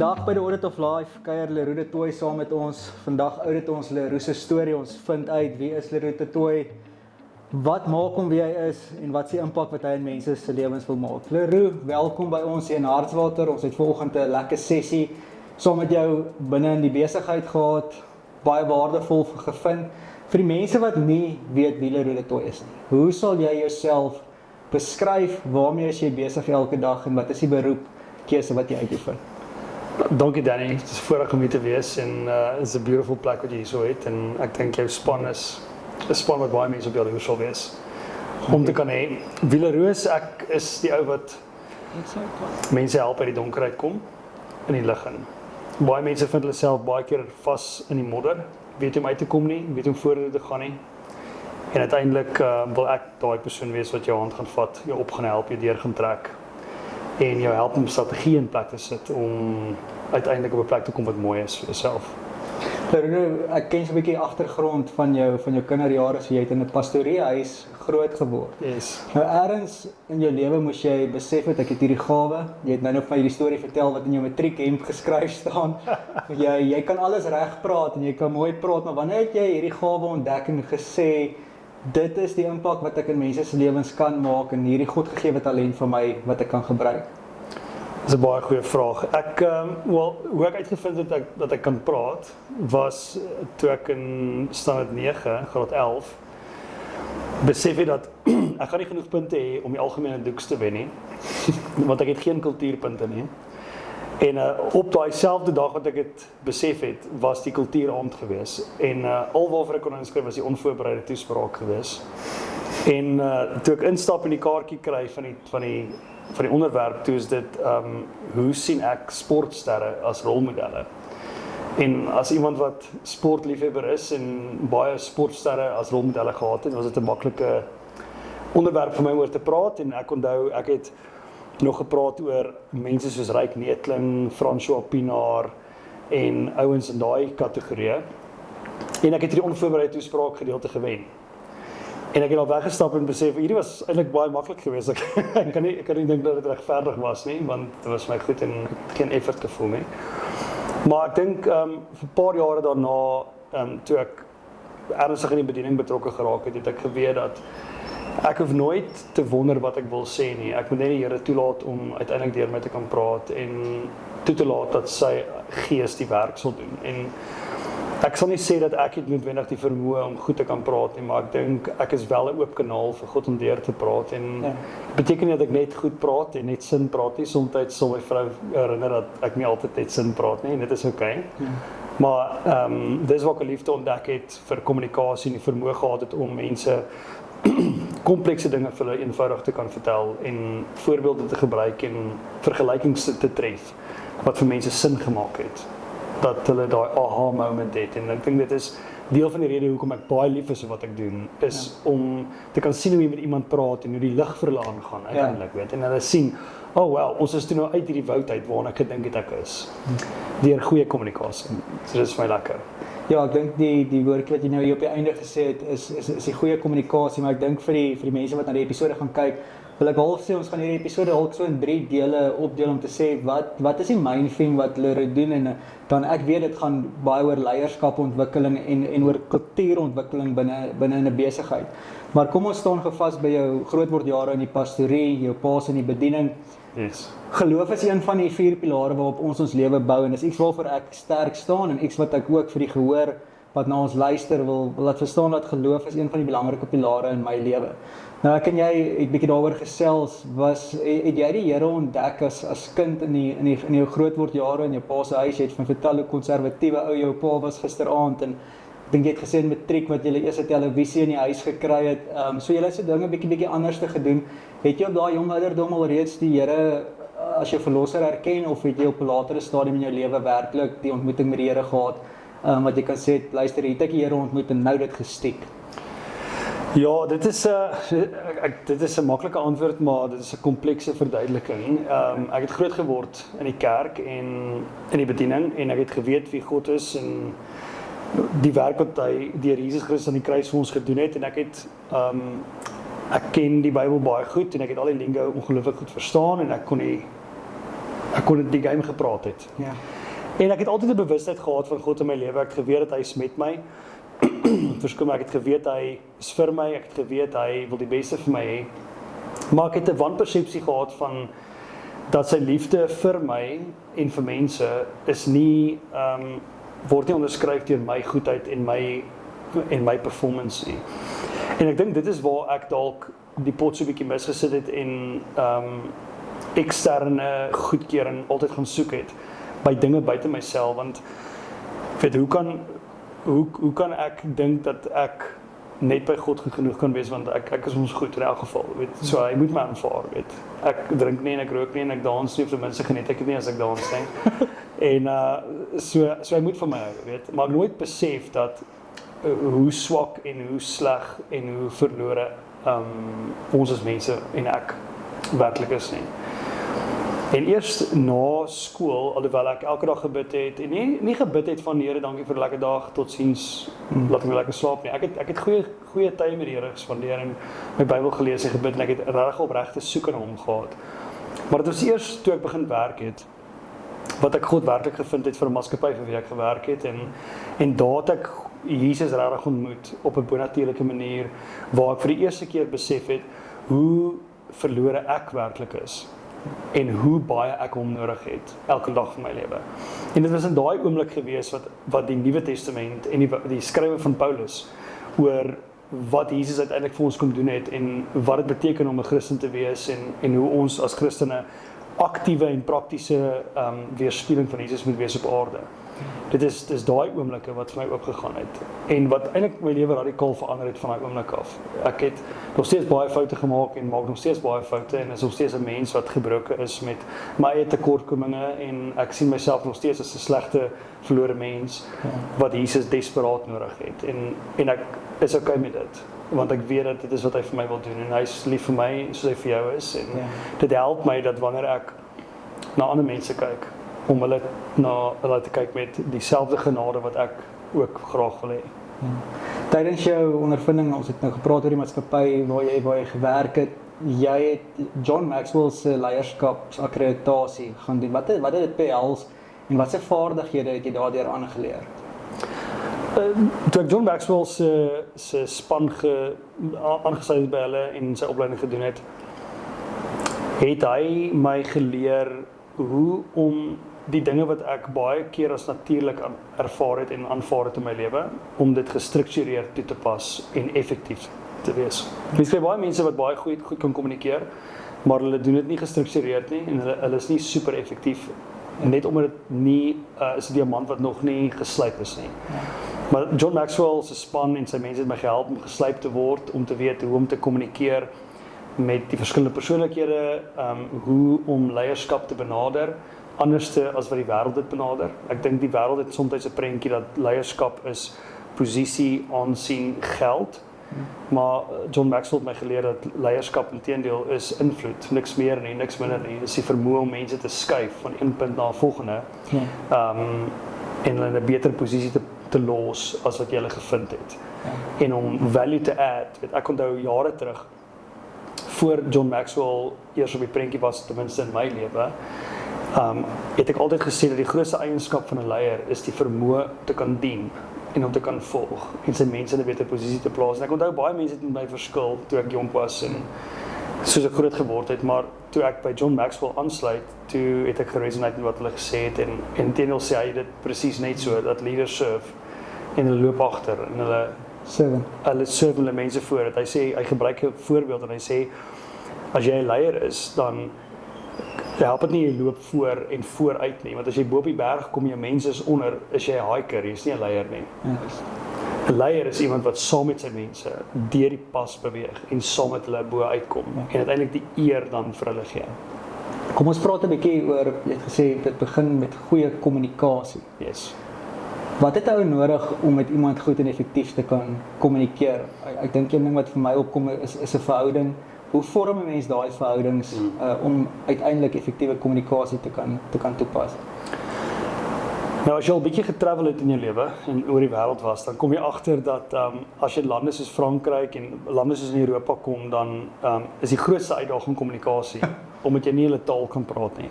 Vandag by die Audit of Life kuier Leroux du Toit saam met ons. Vandag audit ons Leroux se storie. Ons vind uit wie is Leroux du Toit, wat maak hom wie hy is en wat is die impak wat hy in mense se lewens wil maak. Leroux, welkom by ons hier in Hartswater. Ons het vanoggend 'n lekker sessie saam met jou binne in die besigheid gehad. Baie waardevol gevind. Vir die mense wat nie weet wie Leroux du Toit is nie. Hoe sal jy jouself beskryf? Waarmee is jy besig elke dag en wat is die beroepkeuse wat jy uitoefen? Dankie Danny, het is voorreg om hier te wees en het is 'n beautiful plek wat jy hier so het en ek dink jou span is 'n span wat baie mense op jou sal wees om te kan hê. Wie Leroux, ek is die ou wat mense help uit die donker uitkom in die lig in. Baie mense vind hulle self baie keer vas in die modder, weet hoe om uit te kom nie, weet hoe om vorentoe te gaan nie. En uiteindelik wil ek daai persoon wees wat jou hand gaan vat, jou op gaan help, jou deur gaan trek en jou help om strategie in plek te sit om uiteindelik op 'n plek te kom wat mooi is vir jouself. Ek ken so 'n bietjie agtergrond van jou kinderjare, so jy het in 'n pastoriehuis groot geword. Yes. Nou ergens in jou lewe moes jy besef het ek het hierdie gawe. Jy het nou nog van hierdie storie vertel wat in jou matriekhemp geskryf staan. jy kan alles reg praat en jy kan mooi praat, maar wanneer het jy hierdie gawe ontdek en gesê dit is die impak wat ek in mense se lewens kan maak en hierdie Godgegewe talent van my wat ek kan gebruik? Dis 'n baie goeie vraag. Hoe ek uitgevind het dat ek kan praat was toe ek in standaard 9, graad 11 besef het dat ek gaan nie genoeg punte hê om die algemene doeks te wen nie, want ek het geen kultuurpunte nie. En op daai selfde dag wat ek dit besef het, was die kultuuraand gewees. En alwaarvoor ek kon inskryf was die onvoorbereide toespraak gewees. En toe ek instap en die kaartjie kry van die onderwerp, toe is dit hoe sien ek sportsterre as rolmodelle? En as iemand wat sportliefhebber is en baie sportsterre as rolmodelle gehad het, was dit 'n maklike onderwerp vir my oor te praat. En ek onthou, ek het nog gepraat oor mense soos Ryk Neethling, François Pinaar en ouens in daai kategorie. En ek het hierdie onvoorbereide toespraak gedeelte gewen. En ek het al weggestap en besef, hierdie was eintlik baie maklik geweest. Ek kan nie dink dat dit regverdig was nie, want dit was my goed en geen effort gevoel nie. Maar ek dink vir 'n paar jare daarna, toe ek ernstig in die bediening betrokke geraak het, het ek geweet dat ek hoef nooit te wonder wat ek wil sê nie. Ek moet net die Here toelaat om uiteindelik deur my te kan praat en toe te laat dat sy gees die werk sal doen. En ek sal nie sê dat ek het noodwendig die vermoë om goed te kan praat nie, maar ek dink ek is wel 'n oop kanaal vir God om deur te praat. En dit beteken nie dat ek net goed praat en net sin praat nie. Soms sal my vrou herinner dat ek nie altyd net sin praat nie en dit is okay. Maar dis wat ek liefde ontdek het vir kommunikasie en die vermoë gehad het om mense komplekse dinge vir hulle eenvoudig te kan vertel en voorbeelde te gebruik en vergelykings te tref wat vir mense sin gemaak het, dat hulle daai aha moment het. En ek dink dit is deel van die rede hoekom ek baie lief is vir wat ek doen, is om te kan sien hoe jy met iemand praat en hoe die lig vir hulle aangaan uiteindelik, weet, en hulle sien, ons is toe nou uit hierdie woud uit waarna ek gedink het ek is, deur goeie kommunikasie. So dit is vir my lekker. Ja, ek dink die woordjie wat jy nou hier op die einde gesê het, is die goeie kommunikasie, maar ek dink vir die mense wat na die episode gaan kyk, wil ek half sê, ons gaan hierdie episode half so in 3 dele opdeel om te sê, wat is die main thing wat Leroux doen, en dan ek weet dit gaan baie oor leierskapontwikkeling en oor kultuurontwikkeling binne in 'n besigheid. Maar kom ons staan gevas by jou grootwordjare in die pastorie, jou paas in die bediening. Yes. Geloof is een van die 4 pilare waarop ons lewe bou en dis iets waarvoor ek sterk staan en iets wat ek ook vir die gehoor wat na ons luister wil laat verstaan dat geloof is een van die belangrike pilare in my lewe. Nou ek en jy het bietjie daaroor gesels, het jy die Here ontdek as kind in jou grootwordjare in jou pa se huis, jy het van vertel hoe konservatiewe ou jou pa was gisteraand en ek dink jy het gesê in matriek wat jy eers 'n televisie in die huis gekry het, so jy het so dinge bietjie anders te gedoen. Het jy op daai jong ouderdom al reeds die Here as jou verlosser erken of het jy op 'n latere stadium in jou lewe werklik die ontmoeting met die Here gehad, wat jy kan sê, luister, het ek die Here ontmoet en nou dit gestiek? Ja, dit is 'n maklike antwoord, maar dit is 'n komplekse verduideliking. Ek het groot geword in die kerk en in die bediening en ek het geweet wie God is en die werk wat hy deur Jesus Christus aan die kruis vir ons gedoen het en ek ken die Bybel baie goed en ek het al die lingo ongelooflik goed verstaan en ek kon die ek kon die game gepraat het. Ja. En ek het altyd 'n bewustheid gehad van God in my lewe. Ek het geweet dat hy is met my. Verskoon my, ek het geweet hy is vir my, ek het geweet hy wil die beste vir my hê. Maar ek het 'n wanpersepsie gehad van dat sy liefde vir my en vir mense is nie word nie onderskryf deur my goedheid en my performance nie. En ek dink dit is waar ek dalk die pot so 'n bietjie misgesit het en eksterne goedkeuring altyd gaan soek het by dinge buite myself, want weet hoe kan ek dink dat ek net by God goed genoeg kan wees, want ek is ons goed in elk geval, weet, so hy moet my aanvaar, weet, ek drink nie en ek rook nie en ek dans nie, of ten minste geniet ek het nie as ek dans nie, en so hy moet van my hou, weet, maar ek nooit besef dat hoe swak en hoe sleg en hoe verlore ons as mense en ek werklik is nie. En eers na skool, alhoewel ek elke dag gebid het, en nie gebid het van Here, dankie vir 'n lekker dag, totsiens, laat my lekker slaap nie. Ek het goeie tye met die Here gespandeer en my Bybel gelees en gebid en ek het regtig opregte soek aan hom gehad. Maar dit was eers toe ek begin werk het, wat ek God werklik gevind het vir 'n maatskappy vir wie ek gewerk het en daar het ek Jesus regtig ontmoet op 'n bonatuurlike manier waar ek vir die eerste keer besef het hoe verlore ek werklik is en hoe baie ek hom nodig het elke dag van my lewe. En dit was in daai oomblik gewees wat die Nuwe Testament en die skrywe van Paulus oor wat Jesus uiteindelik vir ons kom doen het en wat dit beteken om 'n Christen te wees en hoe ons as Christene aktiewe en praktiese weerspieëling van Jesus moet wees op aarde. Dit is daai oomblikke wat vir my oopgegaan het en wat eintlik my lewe radikaal verander het van daai oomblik af. Ek het nog steeds baie foute gemaak en maak nog steeds baie foute en is nog steeds 'n mens wat gebroken is met my eie tekortkominge en ek sien myself nog steeds as 'n slegte, verlore mens wat Jesus desperaat nodig het en ek is okay met dit, want ek weet dat dit is wat hy vir my wil doen en hy is lief vir my soos hy vir jou is en dit help my dat wanneer ek na ander mense kyk, om hulle te kyk met dieselfde genade wat ek ook graag wil hê. Tydens jou ondervinding, ons het nou gepraat oor die maatskappy waar jy gewerk het, jy het John Maxwell se leierskapsakkreditasie gaan doen. Wat het dit behels en watse vaardighede het jy daardeur aangeleer? Toe ek John Maxwell se span aangesluit by hulle en sy opleiding gedoen het hy my geleer hoe om die dinge wat ek baie keer as natuurlik ervaar het en aanvaar het in my lewe, om dit gestruktureerd toe te pas en effektief te wees. Mens kry baie mense wat baie goed kan kommunikeer, maar hulle doen dit nie gestruktureerd nie en hulle is nie super effektief, net omdat dit nie is 'n diamant wat nog nie geslyp is nie. Maar John Maxwell se span en sy mense het my gehelp om geslyp te word, om te weet hoe om te kommunikeer met die verskillende persoonlikhede, hoe om leierskap te benader, anderste as wat die wêreld dit benader. Ek dink die wêreld het soms 'n prentjie dat leierskap is posisie, aansien, geld. Maar John Maxwell het my geleer dat leierskap inteendeel is invloed, niks meer nie, niks minder nie. Dis die vermoë om mense te skuif van een punt na 'n volgende. En hulle in 'n beter posisie te los as wat jy hulle gevind het. En om value te add. Ek onthou jare terug voor John Maxwell eers op die prentjie was, ten minste in my lewe, het ek altyd gesê dat die grootste eienskap van 'n leier is die vermoë te kan dien en om te kan volg en sy mense in 'n beter posisie te plaas. En ek onthou baie mense het met my verskil toe ek jonk was en soos ek groot geword het, maar toe ek by John Maxwell aansluit, toe het ek geresonate met wat hulle gesê het en inteendeel sê hy dit presies net so, dat leaders serve en hulle loop agter en hulle serve hulle mense voor. Hy sê, hy gebruik 'n voorbeeld en hy sê, as jy 'n leier is, dan help dit nie jy loop voor en vooruit nie, want as jy bo op die berg kom, jou mense is onder, is jy 'n hiker, jy is nie 'n leier nie. 'n Leier is iemand wat saam met sy mense deur die pas beweeg en saam met hulle bo uitkom en uiteindelik die eer dan vir hulle gee. Kom ons praat 'n bietjie oor, jy het gesê dit begin met goeie kommunikasie. Yes. Wat het ou nodig om met iemand goed en effektief te kan kommunikeer? Ek dink een ding wat vir my opkom is 'n verhouding. Hoe vorm 'n mens daai verhoudings om uiteindelik effektiewe kommunikasie te kan toepas? Nou, as jy al 'n bietjie getravel het in jou lewe en oor die wêreld was, dan kom jy agter dat as jy lande soos Frankryk en lande soos in Europa kom, dan is die grootste uitdaging kommunikasie, omdat jy nie hulle taal kan praat nie.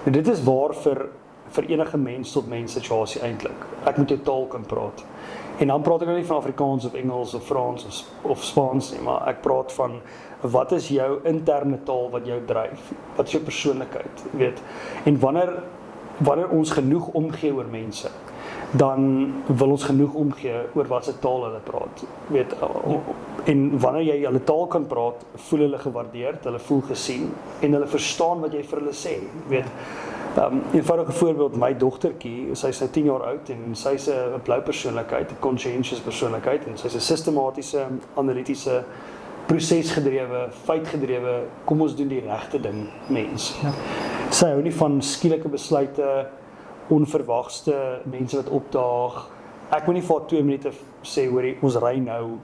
En dit is waar vir enige mens tot mens situasie eintlik. Ek moet jou taal kan praat. En dan praat ek nou nie van Afrikaans of Engels of Frans of Spaans nie, maar ek praat van wat is jou interne taal wat jou dryf? Wat is jou persoonlikheid, weet? En wanneer ons genoeg omgee oor mense, dan wil ons genoeg omgee oor wat se taal hulle praat. Weet, en wanneer jy hulle taal kan praat, voel hulle gewaardeerd, hulle voel gesien en hulle verstaan wat jy vir hulle sê, weet. Eenvoudige voorbeeld, my dogtertjie, sy's nou 10 jaar oud en sy's 'n blou persoonlikheid, 'n conscientious persoonlikheid en sy's 'n sistematiese, analitiese, prosesgedrewe, feitgedrewe, kom ons doen die regte ding mens. Ja. Sy hou nie van skielike besluite, onverwagste mense wat opdaag. Ek moet nie vir 2 minute sê hoorie, ons ry nou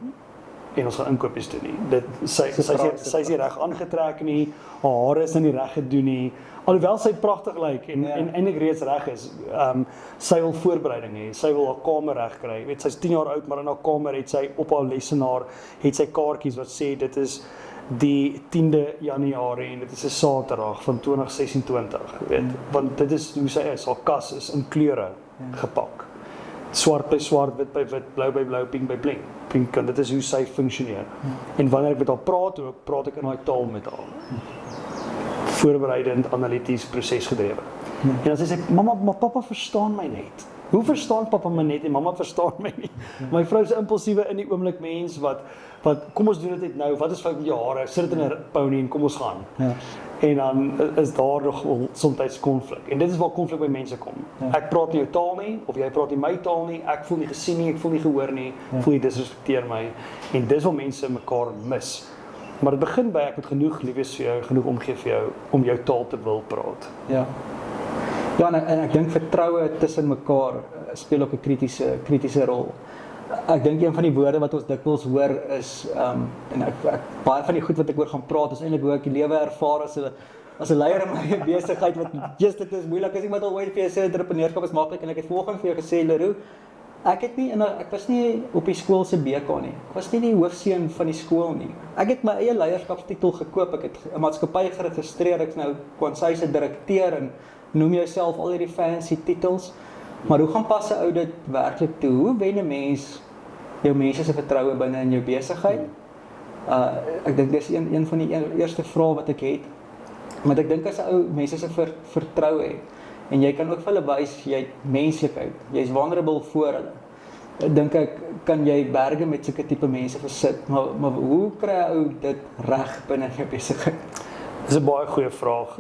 en ons gaan inkopies doen nie. Sy is nie reg aangetrek nie, haar hare is nie reg gedoen nie. Alhoewel sy pragtig lyk en eintlik reeds reg is, sy wil voorbereiding hê, sy wil haar kamer reg kry. Weet, sy's 10 jaar oud, maar in haar kamer het sy op haar lesenaar het sy kaartjies wat sê dit is die 10de Januarie en dit is 'n Saterdag van 2026, weet, want dit is hoe sy is, haar kas is in kleure gepak. Swart by swart, wit by wit, blou by blou, pink by pink, en dit is hoe sy funksioneer. En wanneer ek met haar praat ek in daai taal met haar. Voorbereidend, analities, prosesgedrewe. En as sy sê, mamma, maar pappa verstaan my net. Hoe verstaan pappa my net en mamma verstaan my nie? My vrou is 'n impulsiewe in die oomblik mens wat kom ons doen dit net nou, wat is fout met jou hare? Sit dit in 'n pony en kom ons gaan. Ja. En dan is daar nog soms konflik. En dit is waar konflik by mense kom. Ja. Ek praat nie jou taal nie, of jy praat nie my taal nie, ek voel nie gesien nie, ek voel nie gehoor nie, voel jy disrespekteer my. En dis waar mense mekaar mis. Maar dit begin by ek moet genoeg lief wees vir jou, genoeg omgee vir jou om jou taal te wil praat. Ja. Ja, en ek dink vertroue tussen mekaar speel ook 'n kritiese rol. Ek dink een van die woorde wat ons dikwels hoor is en ek baie van die goed wat ek oor gaan praat is eintlik hoe ek die lewe ervaar as 'n leier in my besigheid wat just dit is moeilik as iemand al ooit vir jou sê entrepreneurskap is maklik en ek het vanoggend vir jou gesê Leroux, ek was nie op die skool se BK nie. Ek was nie die hoofseun van die skool nie. Ek het my eie leierskapstitel gekoop. Ek het 'n maatskappy geregistreer. Ek's nou Kwansy se direkteur en noem jouself al hierdie fancy titels. Maar hoe gaan pas 'n ou dit werklik toe? Hoe wen 'n mens jou mense se vertroue binne in jou besigheid? Ek dink dis een van die eerste vrae wat ek het. Want ek dink as 'n ou mense se vertroue het en jy kan ook vir hulle wys jy het menslikheid, jy's vulnerable voor hulle. Dink ek kan jy berge met sulke tipe mense versit, maar hoe kry 'n ou dit reg binne jou besigheid? Dis 'n baie goeie vraag.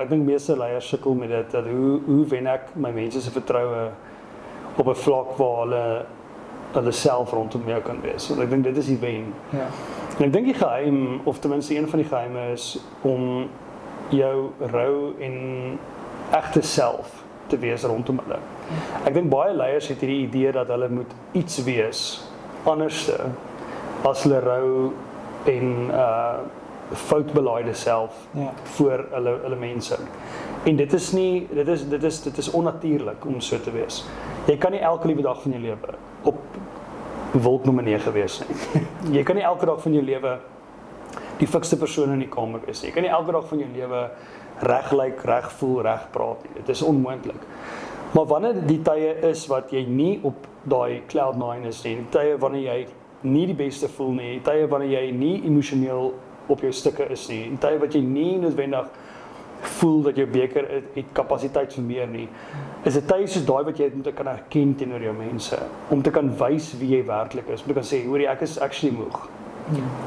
Ek dink meeste leiers sukkel met dit. Dat hoe wen ek my mense se vertroue op 'n vlak waar hulle self rondom jou kan wees. Want ek dink dit is die wen. Ja. En ek dink die geheim, of ten minste een van die geheime is om jou rou en egte self te wees rondom hulle. Ek dink baie leiers het hierdie idee dat hulle moet iets wees anderste as hulle rou en foutbelaaide self voor hulle mense. En dit is onnatuurlik om so te wees. Jy kan nie elke liewe dag van jou lewe op wolk nommer 9 wees nie. Jy kan nie elke dag van jou lewe die fikste persoon in die kamer wees nie. Jy kan nie elke dag van jou lewe reg lyk, reg voel, reg praat nie. Dit is onmoontlik. Maar wanneer die tye is wat jy nie op daai cloud 9 is nie, die tye wanneer jy nie die beste voel nie, die tye wanneer jy nie emosioneel op jou stukke is nie, die tye wat jy nie noodwendig voel dat jou beker het kapasiteit vir meer nie, is dit tye soos daai wat jy moet kan erken teenoor jou mense, om te kan wys wie jy werklik is, om te kan sê, hoorie, ek is actually moeg.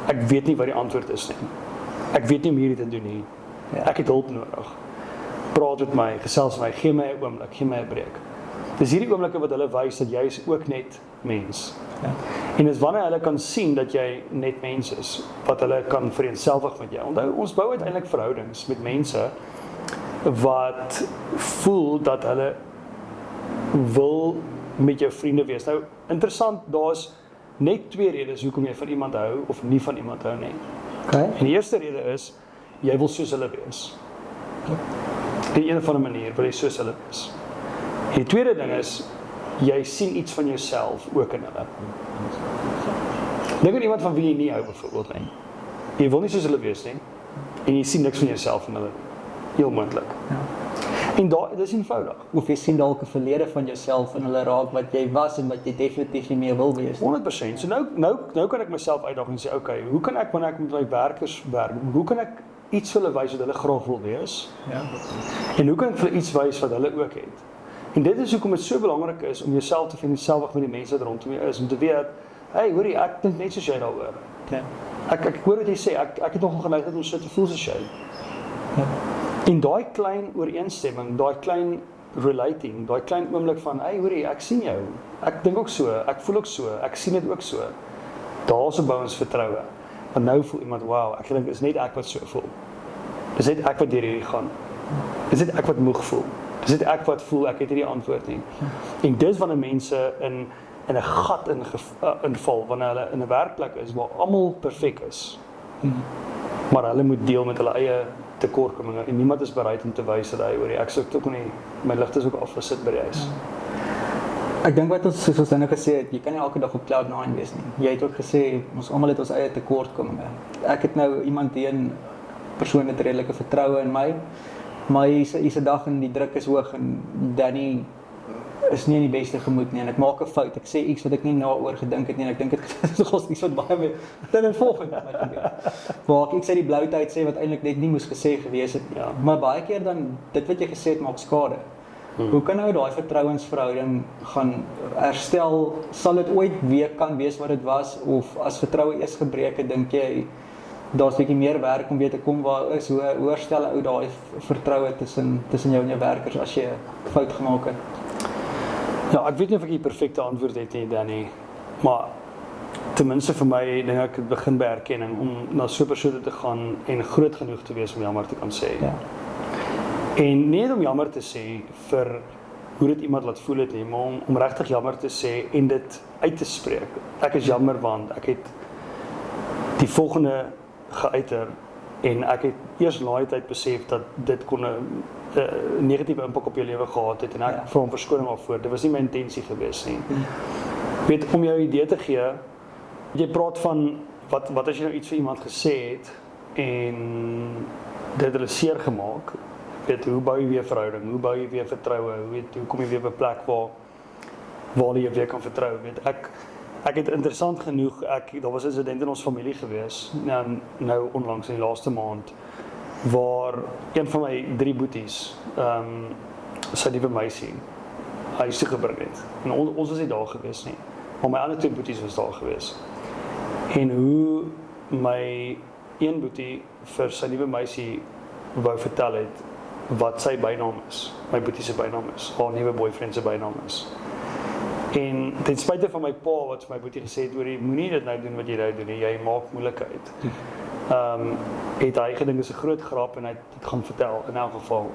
Ek weet nie wat die antwoord is nie. Ek weet nie hoe hierdie te doen nie. Ek het hulp nodig. Praat met my, gesels met my, gee my 'n oomblik, gee my 'n breek. Dis hierdie oomblikke wat hulle wys dat jy is ook net mens. Ja. En dis wanneer hulle kan sien dat jy net mens is, wat hulle kan vereenselwig met jou. Onthou, ons bou uiteindelik verhoudings met mense wat voel dat hulle wil met jou vriende wees. Nou, interessant, daar's net 2 redes hoekom jy van iemand hou of nie van iemand hou nie. Okay. En die eerste rede is, jy wil soos hulle wees. Op 'n of ander manier wil jy soos hulle wees. Die tweede ding is, jy sien iets van jouself ook in hulle. Dink aan iemand van wie jy nie hou byvoorbeeld nie. Jy wil nie soos hulle wees nie, en jy sien niks van jouself in hulle. Heel moontlik. Ja. En dit is eenvoudig. Of jy sien dalk 'n verlede van jouself in hulle raak wat jy was en wat jy definitief nie meer wil wees. 100%. So nou kan ek myself uitdaag en sê, okay, hoe kan ek wanneer ek met my werkers werk, hoe kan ek iets vir hulle wys wat hulle graag wil wees? Ja. En hoe kan ek vir hulle iets wys wat hulle ook het? En dit is hoekom dit so belangrik is om jouself te vereenselwig met die mense wat rondom jou is, om te weet, hey, hoorie, ek dink net soos jy daaroor. Ja. Ek hoor wat jy sê, ek het nogal geneigtheid om so te voel soos jy. Ja. En daai klein ooreenstemming, daai klein relating, daai klein oomblik van, hey, hoorie, ek sien jou. Ek dink ook so, ek voel ook so, ek sien dit ook so. Daar's 'n bou ons vertroue. Want nou voel iemand, wow, ek dink is net ek wat so voel. Dis net ek wat deur hierdie gaan. Dis net ek wat moeg voel. Dis net ek wat voel ek het hierdie antwoord nie. En dis wanneer mense in 'n gat inval wanneer hulle in 'n werkplek is waar almal perfek is. Maar hulle moet deel met hulle eie tekortkominge en niemand is bereid om te wys dat hy oor die ek sou ook nie my ligte is ook afgesit by die huis. Ek dink wat ons soos ons nou gesê het, jy kan nie elke dag op cloud 9 wees nie. Jy het ook gesê ons almal het ons eie tekortkominge. Ek het nou iemand teen persoon met redelike vertroue in my, maar hier's 'n dag en die druk is hoog en Danny is nie in die beste gemoed nie en ek maak 'n fout. Ek sê iets wat ek nie daaroor gedink het nie en ek dink dit is iets wat baie meer dan 'n volgende met my gebeur. Waar ek sê die blou tyd sê wat eintlik net nie moes gesê gewees het nie. Ja. Maar baie keer dan dit wat jy gesê het maak skade. Hoe kan nou daai vertrouensverhouding gaan herstel? Sal dit ooit weer kan wees wat dit was of as vertroue eers gebreek het, dink jy daar's 'n bietjie meer werk om weer te kom waar is hoe herstel ou daai vertroue tussen jou en jou werkers as jy 'n fout gemaak het? Ja, ek weet nie of ek die perfekte antwoord het nie, Danny, maar ten minste vir my dink ek het begin by erkenning om na so 'n persoon te gaan en groot genoeg te wees om jammer te kan sê. Ja. En nie om jammer te sê vir hoe dit iemand laat voel het nie, maar om regtig jammer te sê en dit uit te spreek. Ek is jammer want ek het die volgende geuiter en ek het eers laai tyd besef dat dit kon 'n negatiewe impak op jou lewe gehad het en ek vra om verskoning daarvoor. Dit was nie my intensie gewees nie. Weet, om jou 'n idee te gee, jy praat van wat as jy nou iets vir iemand gesê het en dit hulle seer gemaak. Weet, hoe bou jy weer verhouding? Hoe bou jy weer vertroue? Hoe kom jy weer by 'n plek waar jy weer kan vertrou? Weet, ek het interessant genoeg, daar was 'n insident in ons familie gewees, nou onlangs in die laaste maand, waar een van my 3 boeties, sy liewe meisie, huis toe gebring het. En ons was nie daar gewees nie, maar my ander 2 boeties was daar gewees. En hoe my een boetie vir sy liewe meisie wou vertel het, wat sy bynaam is, my boetie se bynaam is, haar nuwe boyfriend se bynaam is. En ten spyte van my pa wat vir my boetie gesê het, oor moenie dit nou doen wat jy nou doen nie, jy maak moeilikheid. Het hy gedink is 'n groot grap en hy het dit gaan vertel in elk geval.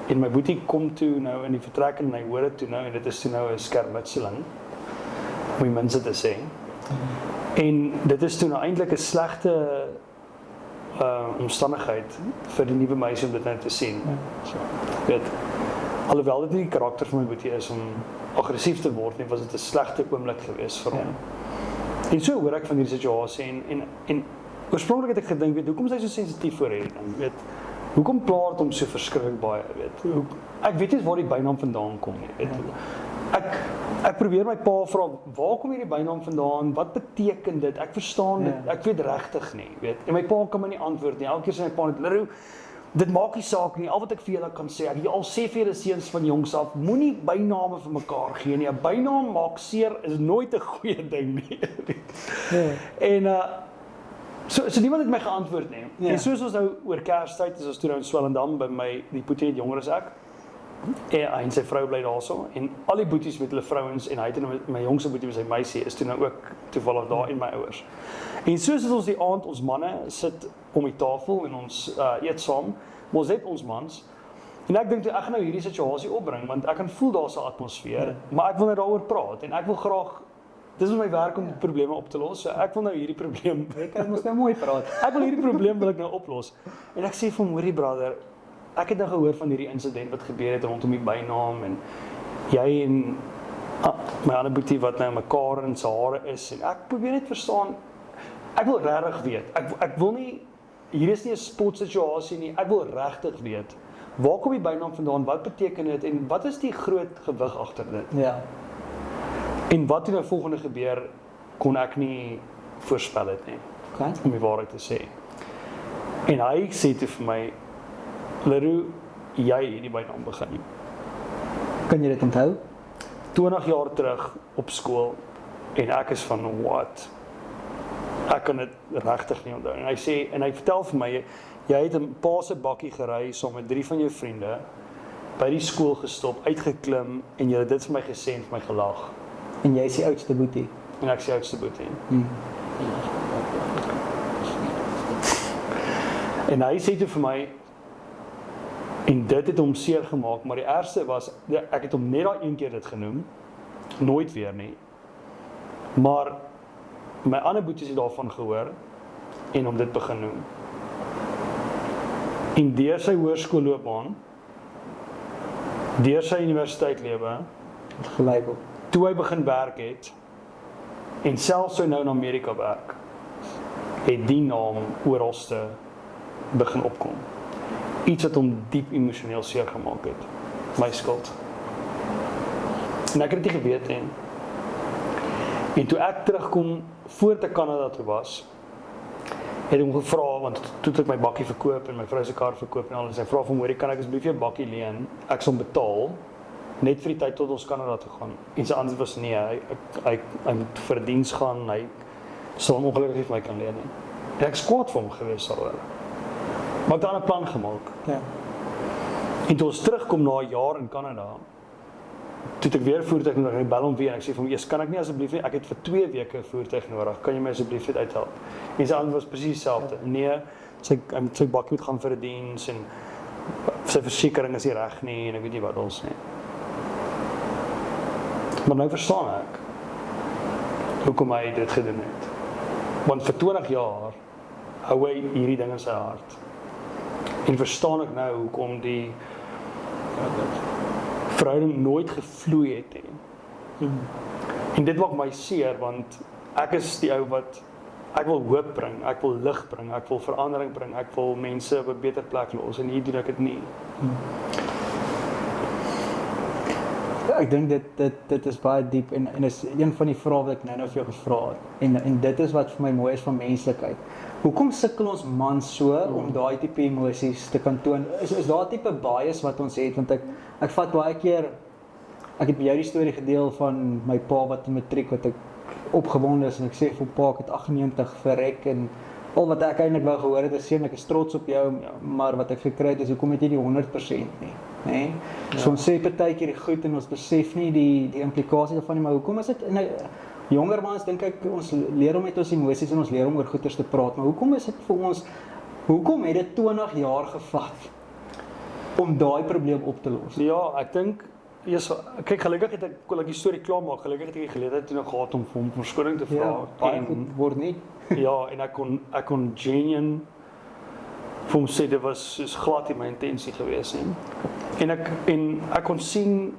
En my boetie kom toe nou in die vertrek en hy hoor dit toe nou en dit is toe nou 'n skermutseling, om die minste te sê. En dit is toe nou eintlik 'n slegte omstandigheid vir die nuwe meisie om dit nou te sien. So, weet, alhoewel dit nie die karakter van my boetie is om aggressief te word nie, was dit 'n slegte oomblik geweest vir hom. Ja. En so hoor ek van hierdie situasie en oorspronklik het ek gedink, weet, hoekom is hy so sensitief voor hierdie ding? Weet, hoekom plaat hom so verskriklik baie, weet? Ek weet nie waar die bynaam vandaan kom nie, weet. Ek probeer my pa vra, waar kom hierdie bynaam vandaan? Wat beteken dit? Ek verstaan dit. Ek weet regtig nie, weet. En my pa kan my nie antwoord nie. Elke keer sê my pa net, "Leroux, dit maak nie saak nie. Al wat ek vir julle kan sê, ek al sê vir julle seuns van jongs af, moenie byname vir mekaar gee nie. 'n Bynaam maak seer is nooit 'n goeie ding nie." En so niemand het my geantwoord nie. En soos ons nou oor Kerstyd is ons toe nou in Swellendam by die boetie het jonger as ek. En sy vrou bly daarso en al die boeties met hulle vrouens en hy het en my jongste boetie met sy meisie is toe nou ook toevallig daar en my ouers. En soos het ons die aand ons manne sit om die tafel en ons eet saam, maar ons het ons mans. En ek dink toe ek gaan nou hierdie situasie opbring want ek kan voel daar's 'n atmosfeer, maar ek wil nou daaroor praat en ek wil graag dis is my werk om probleme op te los. So ek wil nou hierdie probleem, Jy kan mos nou mooi praat. Ek wil hierdie probleem wil ek nou oplos. En ek sê vir hom, hoorie brother, ek het nou gehoor van hierdie insident wat gebeur het rondom die bynaam en jy en my ander boetie wat nou mekaar in sy hare is, en ek probeer net verstaan, ek wil regtig weet, ek wil nie, hier is nie 'n spotsituasie nie, ek wil regtig weet, waar kom die bynaam vandaan, wat beteken dit, en wat is die groot gewig agter dit? Ja. En wat toe nou volgende gebeur, kon ek nie voorspel het nie, Okay. om die waarheid te sê. En hy sê toe vir my, Leroux, jy het die bynaam begin. Kan jy dit onthou? 20 jaar terug op skool, en ek is van, what? Ek kan dit regtig nie onthou. En hy sê, en hy vertel vir my, jy het 'n pa se bakkie gery saam met 3 van jou vriende, by die skool gestop, uitgeklim, en jy het dit vir my gesê en vir my gelag. En jy is die oudste boetie. En ek sê oudste boetie. En hy sê toe vir my, en dit het hom seer gemaak, maar die ergste was, ek het hom net daai een keer dit genoem, nooit weer nie. Maar my ander boeties het daarvan gehoor, en hom dit begin noem. En deur sy hoërskoolloopbaan, deur sy universiteitslewe, Gelabel. toe hy begin werk het, en selfs toe hy nou in Amerika werk, het die naam oralste begin opkom. Iets wat hom diep emosioneel seer gemaak het. My skuld. En ek het dit nie geweet nie. En toe ek terugkom, voordat ek Kanada toe was, het hom gevra, want toe het ek my bakkie verkoop en my vrou se kar verkoop en alles. Hy vra vir hom, kan ek asseblief jou bakkie leen? Ek sal betaal, net vir die tyd tot ons Kanada toe gaan. En sy antwoord was nee, hy moet vir diens gaan, hy sal hom ongelukkig vir my kan leen nie. En ek is kwaad vir hom gewees daaroor. Maar ek het dan 'n plan gemaak. Ja. En toe ons terugkom na 'n jaar in Kanada, toe het ek weer voertuig nodig, en ek bel hom weer, en ek sê vir hom, kan ek nie asseblief nie, ek het vir 2 weke voertuig nodig, kan jy my asseblief dit uithelp? En sy antwoord was presies dieselfde, nee, hy moet sy bakkie moet gaan vir 'n diens, en sy versekering is nie reg nie, en ek weet nie wat ons nie. Maar nou verstaan ek, hoekom hy dit gedoen het. Want vir 20 jaar, hou hy hierdie ding in sy hart. En verstaan ek nou, hoekom die verhouding nooit gevloei het nie. En dit maak my seer, want ek is die ou wat, ek wil hoop bring, ek wil lig bring, ek wil verandering bring, ek wil mense op 'n beter plek los, en hier doen ek dit nie. Ek dink dit is baie diep, en is een van die vrae wat ek nou vir jou gevra het. En dit is wat vir my mooi is van menslikheid. Hoekom sukkel ons mans so om daai tipe emosies te kan toon? Is daar 'n tipe bias wat ons het? Want ek vat baie keer, ek het by jou die storie gedeel van my pa wat in matriek, wat ek opgewonde is, en ek sê vir pa, ek het 98 verrek, en al wat ek eintlik wou gehoor het, is sê, ek is trots op jou, maar wat ek gekry het is, hoekom het jy die 100% nie? Nee? So ons sê partykeer die goed, en ons besef nie die implikasie daarvan nie, maar hoekom is dit, jonger mans, dink ek, ons leer om met ons emosies, en ons leer om oor goeters te praat, maar hoekom is dit vir ons, hoekom het dit 20 jaar gevat, om daai probleem op te los? Ja, ek dink, kyk, gelukkig het ek, kon ek die storie klaar maak, gelukkig het ek die geleentheid toe nog gehad om vir hom verskoning te vra. Ja, baie goed word nie. Ja, en ek kon genuine vir hom sê, dit was soos glad nie my intensie gewees nie. En ek kon sien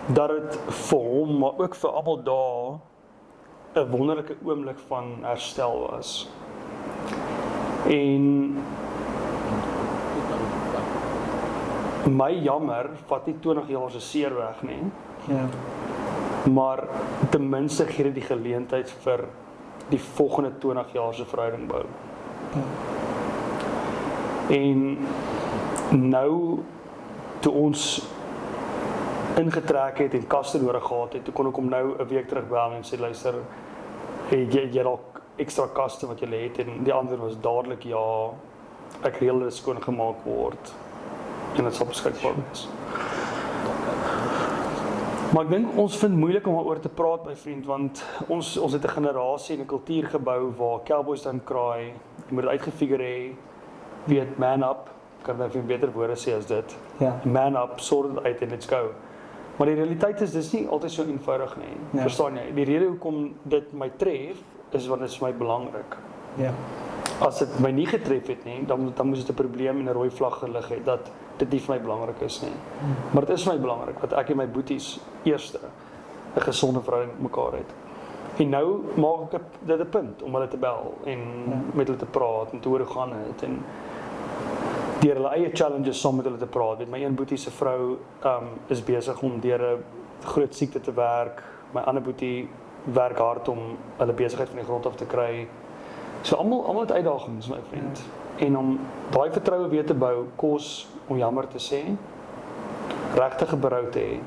dat dit vir hom, maar ook vir almal daar, 'n wonderlike oomblik van herstel was. En my jammer vat nie 20 jaar se seer weg nie. Ja. Maar ten minste gee dit die geleentheid vir die volgende 20 jaar se verhouding bou. En nou toe ons ingetrek het en kaste nodig gehad het, toe kon ek hom nou 'n week terug bel en sê, luister, jy dalk ekstra kaste wat jy het, en die ander was dadelik ja, ek reël dit skoon gemaak word en dit sal beskikbaar wees. Maar ek dink ons vind moeilik om oor te praat, my vriend, want ons het 'n generasie en 'n kultuur gebou waar cowboys dan kraai, jy moet dit uitgefigure hê, weet, man up, kan nou vir beter woorde sê as dit. Ja. Man up, sort it uit en let's go. Maar die realiteit is, dis nie altyd so eenvoudig nie. Ja. Verstaan jy? Die rede hoekom dit my tref, is want dit is vir my belangrik. Ja. As dit my nie getref het nie, dan moes dit 'n probleem en 'n rooi vlag gelig het, dat dit nie vir my belangrik is nie. Maar dit is vir my belangrik dat ek en my boeties eerste 'n gesonde verhouding met mekaar het. En nou maak ek dit 'n punt om hulle te bel en met hulle te praat en te hoor hoe gaan dit en deur hulle eie challenges saam met hulle te praat. Weet my een boetie se vrou is besig om deur 'n groot siekte te werk. My ander boetie werk hard om hulle besigheid van die grond af te kry. So almal het uitdagings, my vriend. En om daai vertroue weer te bou, kos om jammer te sê, regtige berou te hê.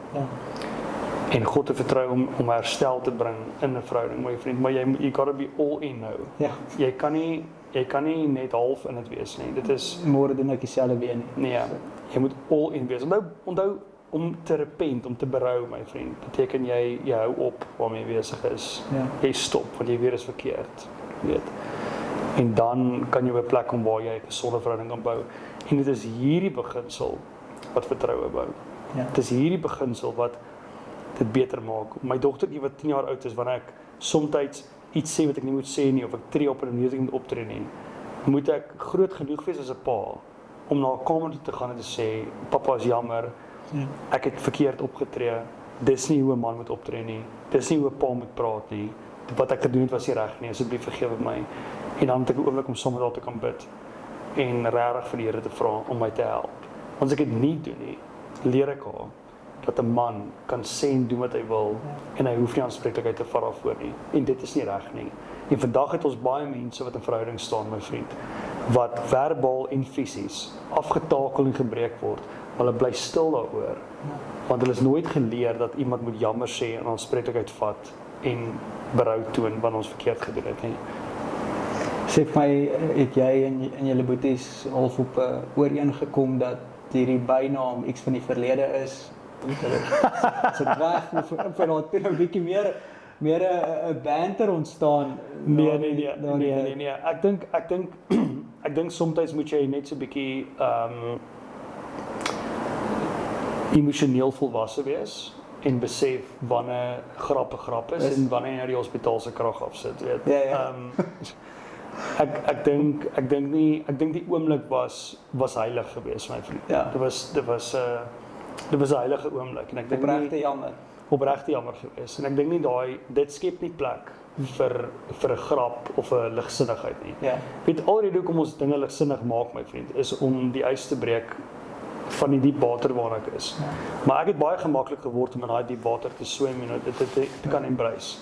En God te vertrou om herstel te bring in 'n verhouding, my vriend. Maar jy gotta be all in nou. Ja. Jy kan nie net half in dit wees nie. Dit is Môre doen ek dieselfde weer nie. nee, jy moet all in wees. Onthou om te repent, om te berou, my vriend, beteken jy hou op waarmee jy besig is. Ja. Jy stop want jy weet is verkeerd, weet. En dan kan jy op 'n plek kom waar jy 'n gesonde verhouding kan bou. En dit is hierdie beginsel wat vertroue bou. Ja. Dit is hierdie beginsel wat dit beter maak. My dogtertjie wat 10 jaar oud is, wanneer ek soms iets sê wat ek nie moet sê nie of ek tree op 'n manier wat ek moet optree nie, moet ek groot genoeg wees as 'n pa om na 'n kamer toe te gaan en te sê, pappa is jammer, ek het verkeerd opgetree, dis nie hoe 'n man moet optree nie, dis nie hoe 'n pa moet praat nie, wat ek gedoen het was nie reg nie, asseblief vergewe my. En dan het ek 'n oomblik om saam met haar te kan bid en regtig vir die Here te vra om my te help. Want as ek dit nie doen nie, leer ek haar dat 'n man kan sê en doen wat hy wil en hy hoef nie aanspreeklikheid te vat daarvoor nie. En dit is nie reg nie. En vandag het ons baie mense wat in verhouding staan, my vriend, wat verbaal en fisies afgetakel en gebreek word, maar hulle bly stil daaroor. Want hulle is nooit geleer dat iemand moet jammer sê en aanspreeklikheid vat en berou toon wanneer ons verkeerd gedoen het nie. Sê vir my, het jy en julle boeties half op ooreengekom dat hierdie bynaam iets van die verlede is? Is dit weg? Of van daar toe 'n bietjie meer 'n banter ontstaan? Nee. Ek dink soms moet jy net so 'n bietjie emosioneel volwasse wees en besef wanneer grap is en wanneer jy die hospitaal se krag afsit, weet. Ja. Ek dink die oomblik was heilig geweest, my vriend. Ja. Dit was 'n heilige oomblik en ek dink opregte jammer geweest. En ek dink nie dit skep nie plek vir 'n grap of 'n ligsinnigheid nie. Ja. Weet alreeds hoekom ons dinge ligsinnig maak, my vriend, is om die ys te breek van die diep water waarna ek is. Ja. Maar ek het baie gemaklik geword om in daai diep water te swem en dit te kan embrace.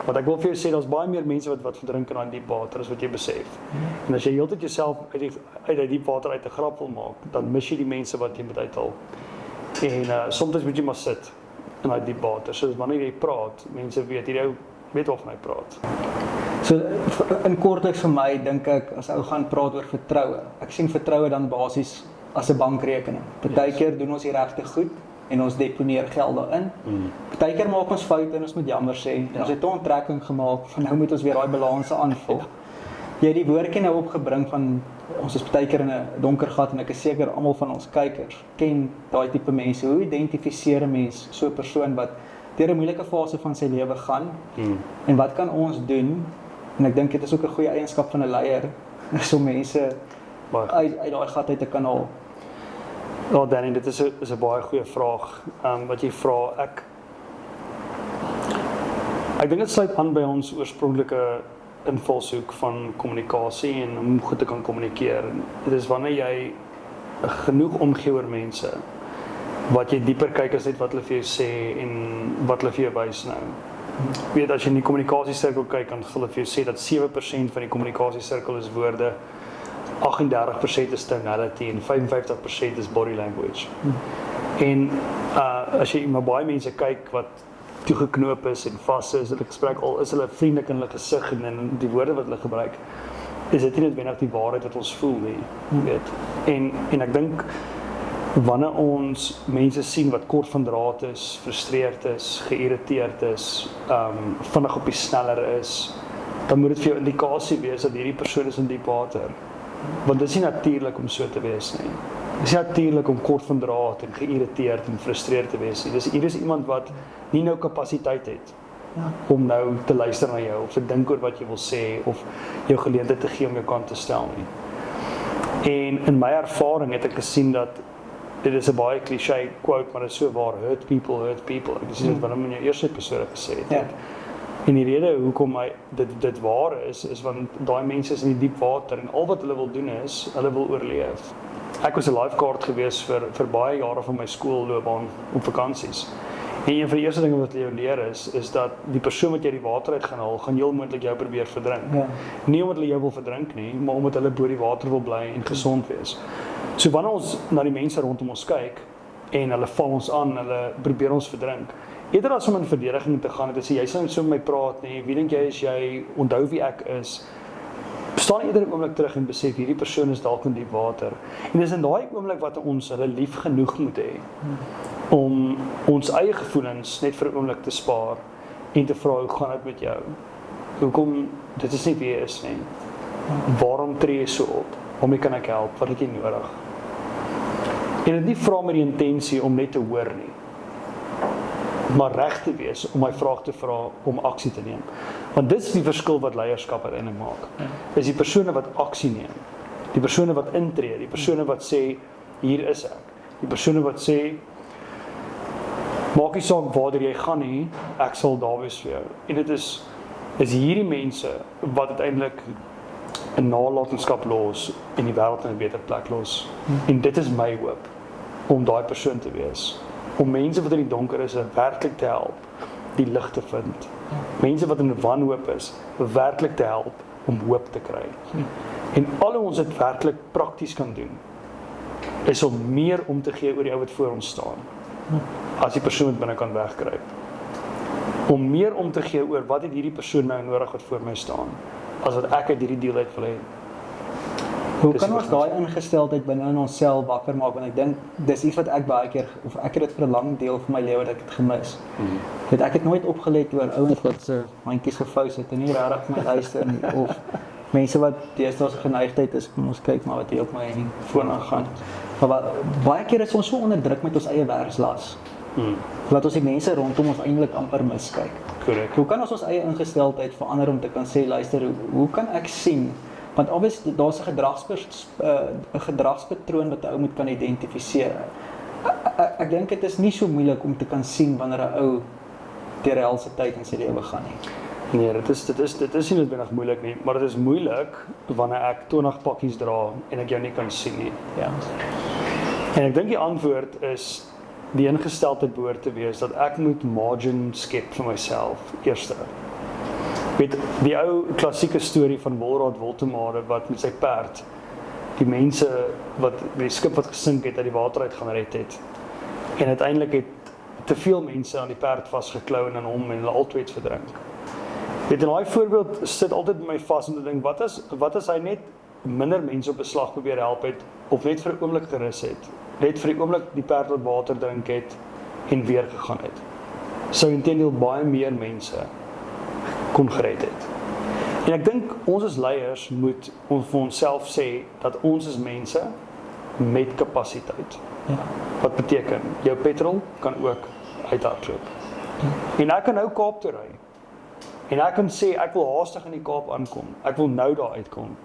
Want ek wil vir jou sê, daar's baie meer mense wat verdrink in daai diep water as wat jy besef. En as jy heeltyd jouself uit die diep water uit 'n grap wil maak, dan mis jy die mense wat jy moet uithaal. En soms moet jy maar sit in daai diep water. So wanneer jy praat, mense weet waarvan hy praat. So in kortliks vir my dink ek as ou gaan praat oor vertroue. Ek sien vertroue dan basies as 'n bankrekening. Partykeer doen ons die regte goed en ons deponeer geld daarin. Partykeer maak ons foute en ons moet jammer sê. Ons het 'n onttrekking gemaak van nou moet ons weer daai balanse aanvul. Jy het die woordjie nou opgebring van ons is partykeer in 'n donker gat en ek is seker almal van ons kykers ken daai tipe mense. Hoe identifiseer 'n mens so 'n persoon wat deur 'n moeilike fase van sy lewe gaan? En wat kan ons doen? En ek dink dit is ook 'n goeie eienskap van 'n leier om mense uit daai gat uit te kan haal. Ja, Danny, dit is 'n baie goeie vraag wat jy vra. Ek dink dit sluit aan by ons oorspronklike invalshoek van kommunikasie en om goed te kan kommunikeer. Dit is wanneer jy genoeg omgee oor mense, wat jy dieper kyk as net wat hulle vir jou sê en wat hulle vir jou wys nou. Weet, as jy in die kommunikasiesirkel kyk, dan sal hulle vir jou sê dat 7% van die kommunikasiesirkel is woorde, 38% is tonality en 55% is body language. En as jy maar baie mense kyk wat toegeknoop is en vas is, hulle gesprek al is hulle vriendelik in hulle gesig en die woorde wat hulle gebruik, is dit nie noodwendig die waarheid wat ons voel nie, weet. En ek dink wanneer ons mense sien wat kort van draad is, frustreerd is, geïrriteerd is, vinnig op die sneller is, dan moet dit vir jou indikasie wees dat hierdie persoon is in diep water. Want dit is nie natuurlik om so te wees nie. Dit is nie natuurlik om kort van draad en geïrriteerd en frustreerd te wees nie. Hier is iemand wat nie nou kapasiteit het om nou te luister na jou of te dink oor wat jy wil sê of jou geleentheid te gee om jou kant te stel nie. En in my ervaring het ek gesien dat dit is 'n baie cliché quote, maar dit is so waar, hurt people. Ek sê dit wat in jou eerste episode gesê het. Ja. En die rede hoekom dit waar is want daai mense is in die diep water en al wat hulle wil doen is, hulle wil oorleef. Ek was 'n lifeguard gewees vir baie jare van my skoolloopbaan op vakansies. En een van die eerste dinge wat jy leer is dat die persoon wat jy die water uit gaan haal, gaan heel moontlik jou probeer verdrink. Ja. Nie omdat hulle jou wil verdrink nie, maar omdat hulle bo die water wil bly en gesond wees. So wanneer ons na die mense rondom ons kyk en hulle val ons aan, hulle probeer ons verdrink, eerder as om in verdediging te gaan en te sê jy sal nie so met my praat nie, wie dink jy is jy, onthou wie ek is, staan eerder 'n oomblik terug en besef hierdie persoon is dalk in diep water. En dis in daai oomblik wat ons hulle lief genoeg moet hê om ons eie gevoelens net vir 'n oomblik te spaar en te vra hoe gaan dit met jou? Hoekom dit is nie wie jy is nie. Waarom tree jy so op? Waarmee kan ek help? Wat het jy nodig? En dit nie vra met die intensie om net te hoor nie, maar reg te wees om my vraag te vra om aksie te neem. Want dit is die verskil wat leierskap uiteindelik maak. Is die persone wat aksie neem, die persone wat intree, die persone wat sê hier is ek, die persone wat sê maak nie saak waartoe jy gaan nie, ek sal daar wees vir jou. En dit is hierdie mense wat uiteindelik 'n nalatenskap los en die wêreld in 'n beter plek los. En dit is my hoop om daai persoon te wees. Om mense wat in die donker is, werklik te help, die lig te vind. Mense wat in wanhoop is, werklik te help om hoop te kry. En al hoe ons dit werklik prakties kan doen, is om meer om te gee oor die ou wat voor ons staan, as die persoon wat binne kan wegkruip. Om meer om te gee oor wat het hierdie persoon nou nodig wat voor my staan, as wat ek uit hierdie deel uit wil hê. Hoe kan ons daai ingesteldheid binne in onsself wakker maak? Want ek dink dis iets wat ek baie keer, of ek het dit vir 'n lang deel van my lewe dat ek dit gemis. Ek het nooit opgelet oor ouens wat se handjies gevou sit en nie regtig my luister nie, of mense wat deesdae se geneigtheid is, kom ons kyk maar wat hier op my foon aangaan. Maar baie keer is ons so onderdruk met ons eie werkslas, dat ons die mense rondom ons eintlik amper miskyk. Korrek. Hoe kan ons eie ingesteldheid verander om te kan sê, luister, hoe kan ek sien? Want obviously daar's 'n gedragspatroon wat 'n ou moet kan identifiseer. Ek dink dit is nie so moeilik om te kan sien wanneer 'n ou deur 'n helse tyd in sy lewe gaan nie. Nee, dit is nie noodwendig moeilik nie, maar dit is moeilik wanneer ek 20 pakkies dra en ek jou nie kan sien nie. Ja. En ek dink die antwoord is die ingesteldheid behoort te wees dat ek moet margin skep vir myself eerste. Weet, die ou klassieke storie van Wolraad Woltemade wat met sy perd die mense wat die skip wat gesink het uit die water uit gaan red het. En uiteindelik het te veel mense aan die perd vasgeklou en aan hom en hulle albei het verdrink. Weet, en daai voorbeeld sit altyd by my vas om te dink, wat as hy net minder mense op 'n slag probeer help het of net vir 'n oomblik gerus het, net vir 'n oomblik die perd wat water drink het en weer gegaan het. Sou intendeel baie meer mense kon gered het. En ek dink ons as leiers moet vir onsself sê dat ons is mense met kapasiteit. Ja. Wat beteken, jou petrol kan ook uithardloop. En ek kan nou Kaap toe ry. En ek kan sê ek wil haastig in die Kaap aankom. Ek wil nou daar uitkom.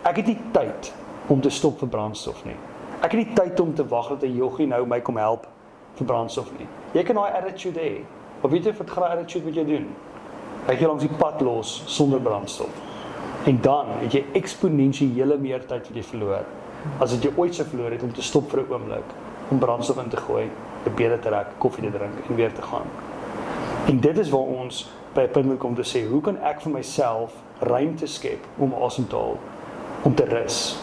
Ek het nie tyd om te stop vir brandstof nie. Ek het nie tyd om te wag dat 'n joggie nou my kom help vir brandstof nie. Jy kan daai attitude hê. Of weet jy wat gaan attitude wat jy doen? Hy gee langs die pad los sonder brandstof. En dan het jy eksponensiële meer tyd wat jy verloor, as wat jy ooit sou verloor het om te stop vir 'n oomblik, om brandstof in te gooi, 'n bede te trek, koffie te drink en weer te gaan. En dit is waar ons by 'n punt moet kom te sê, hoe kan ek vir myself ruimte skep om asem te haal, om te rus,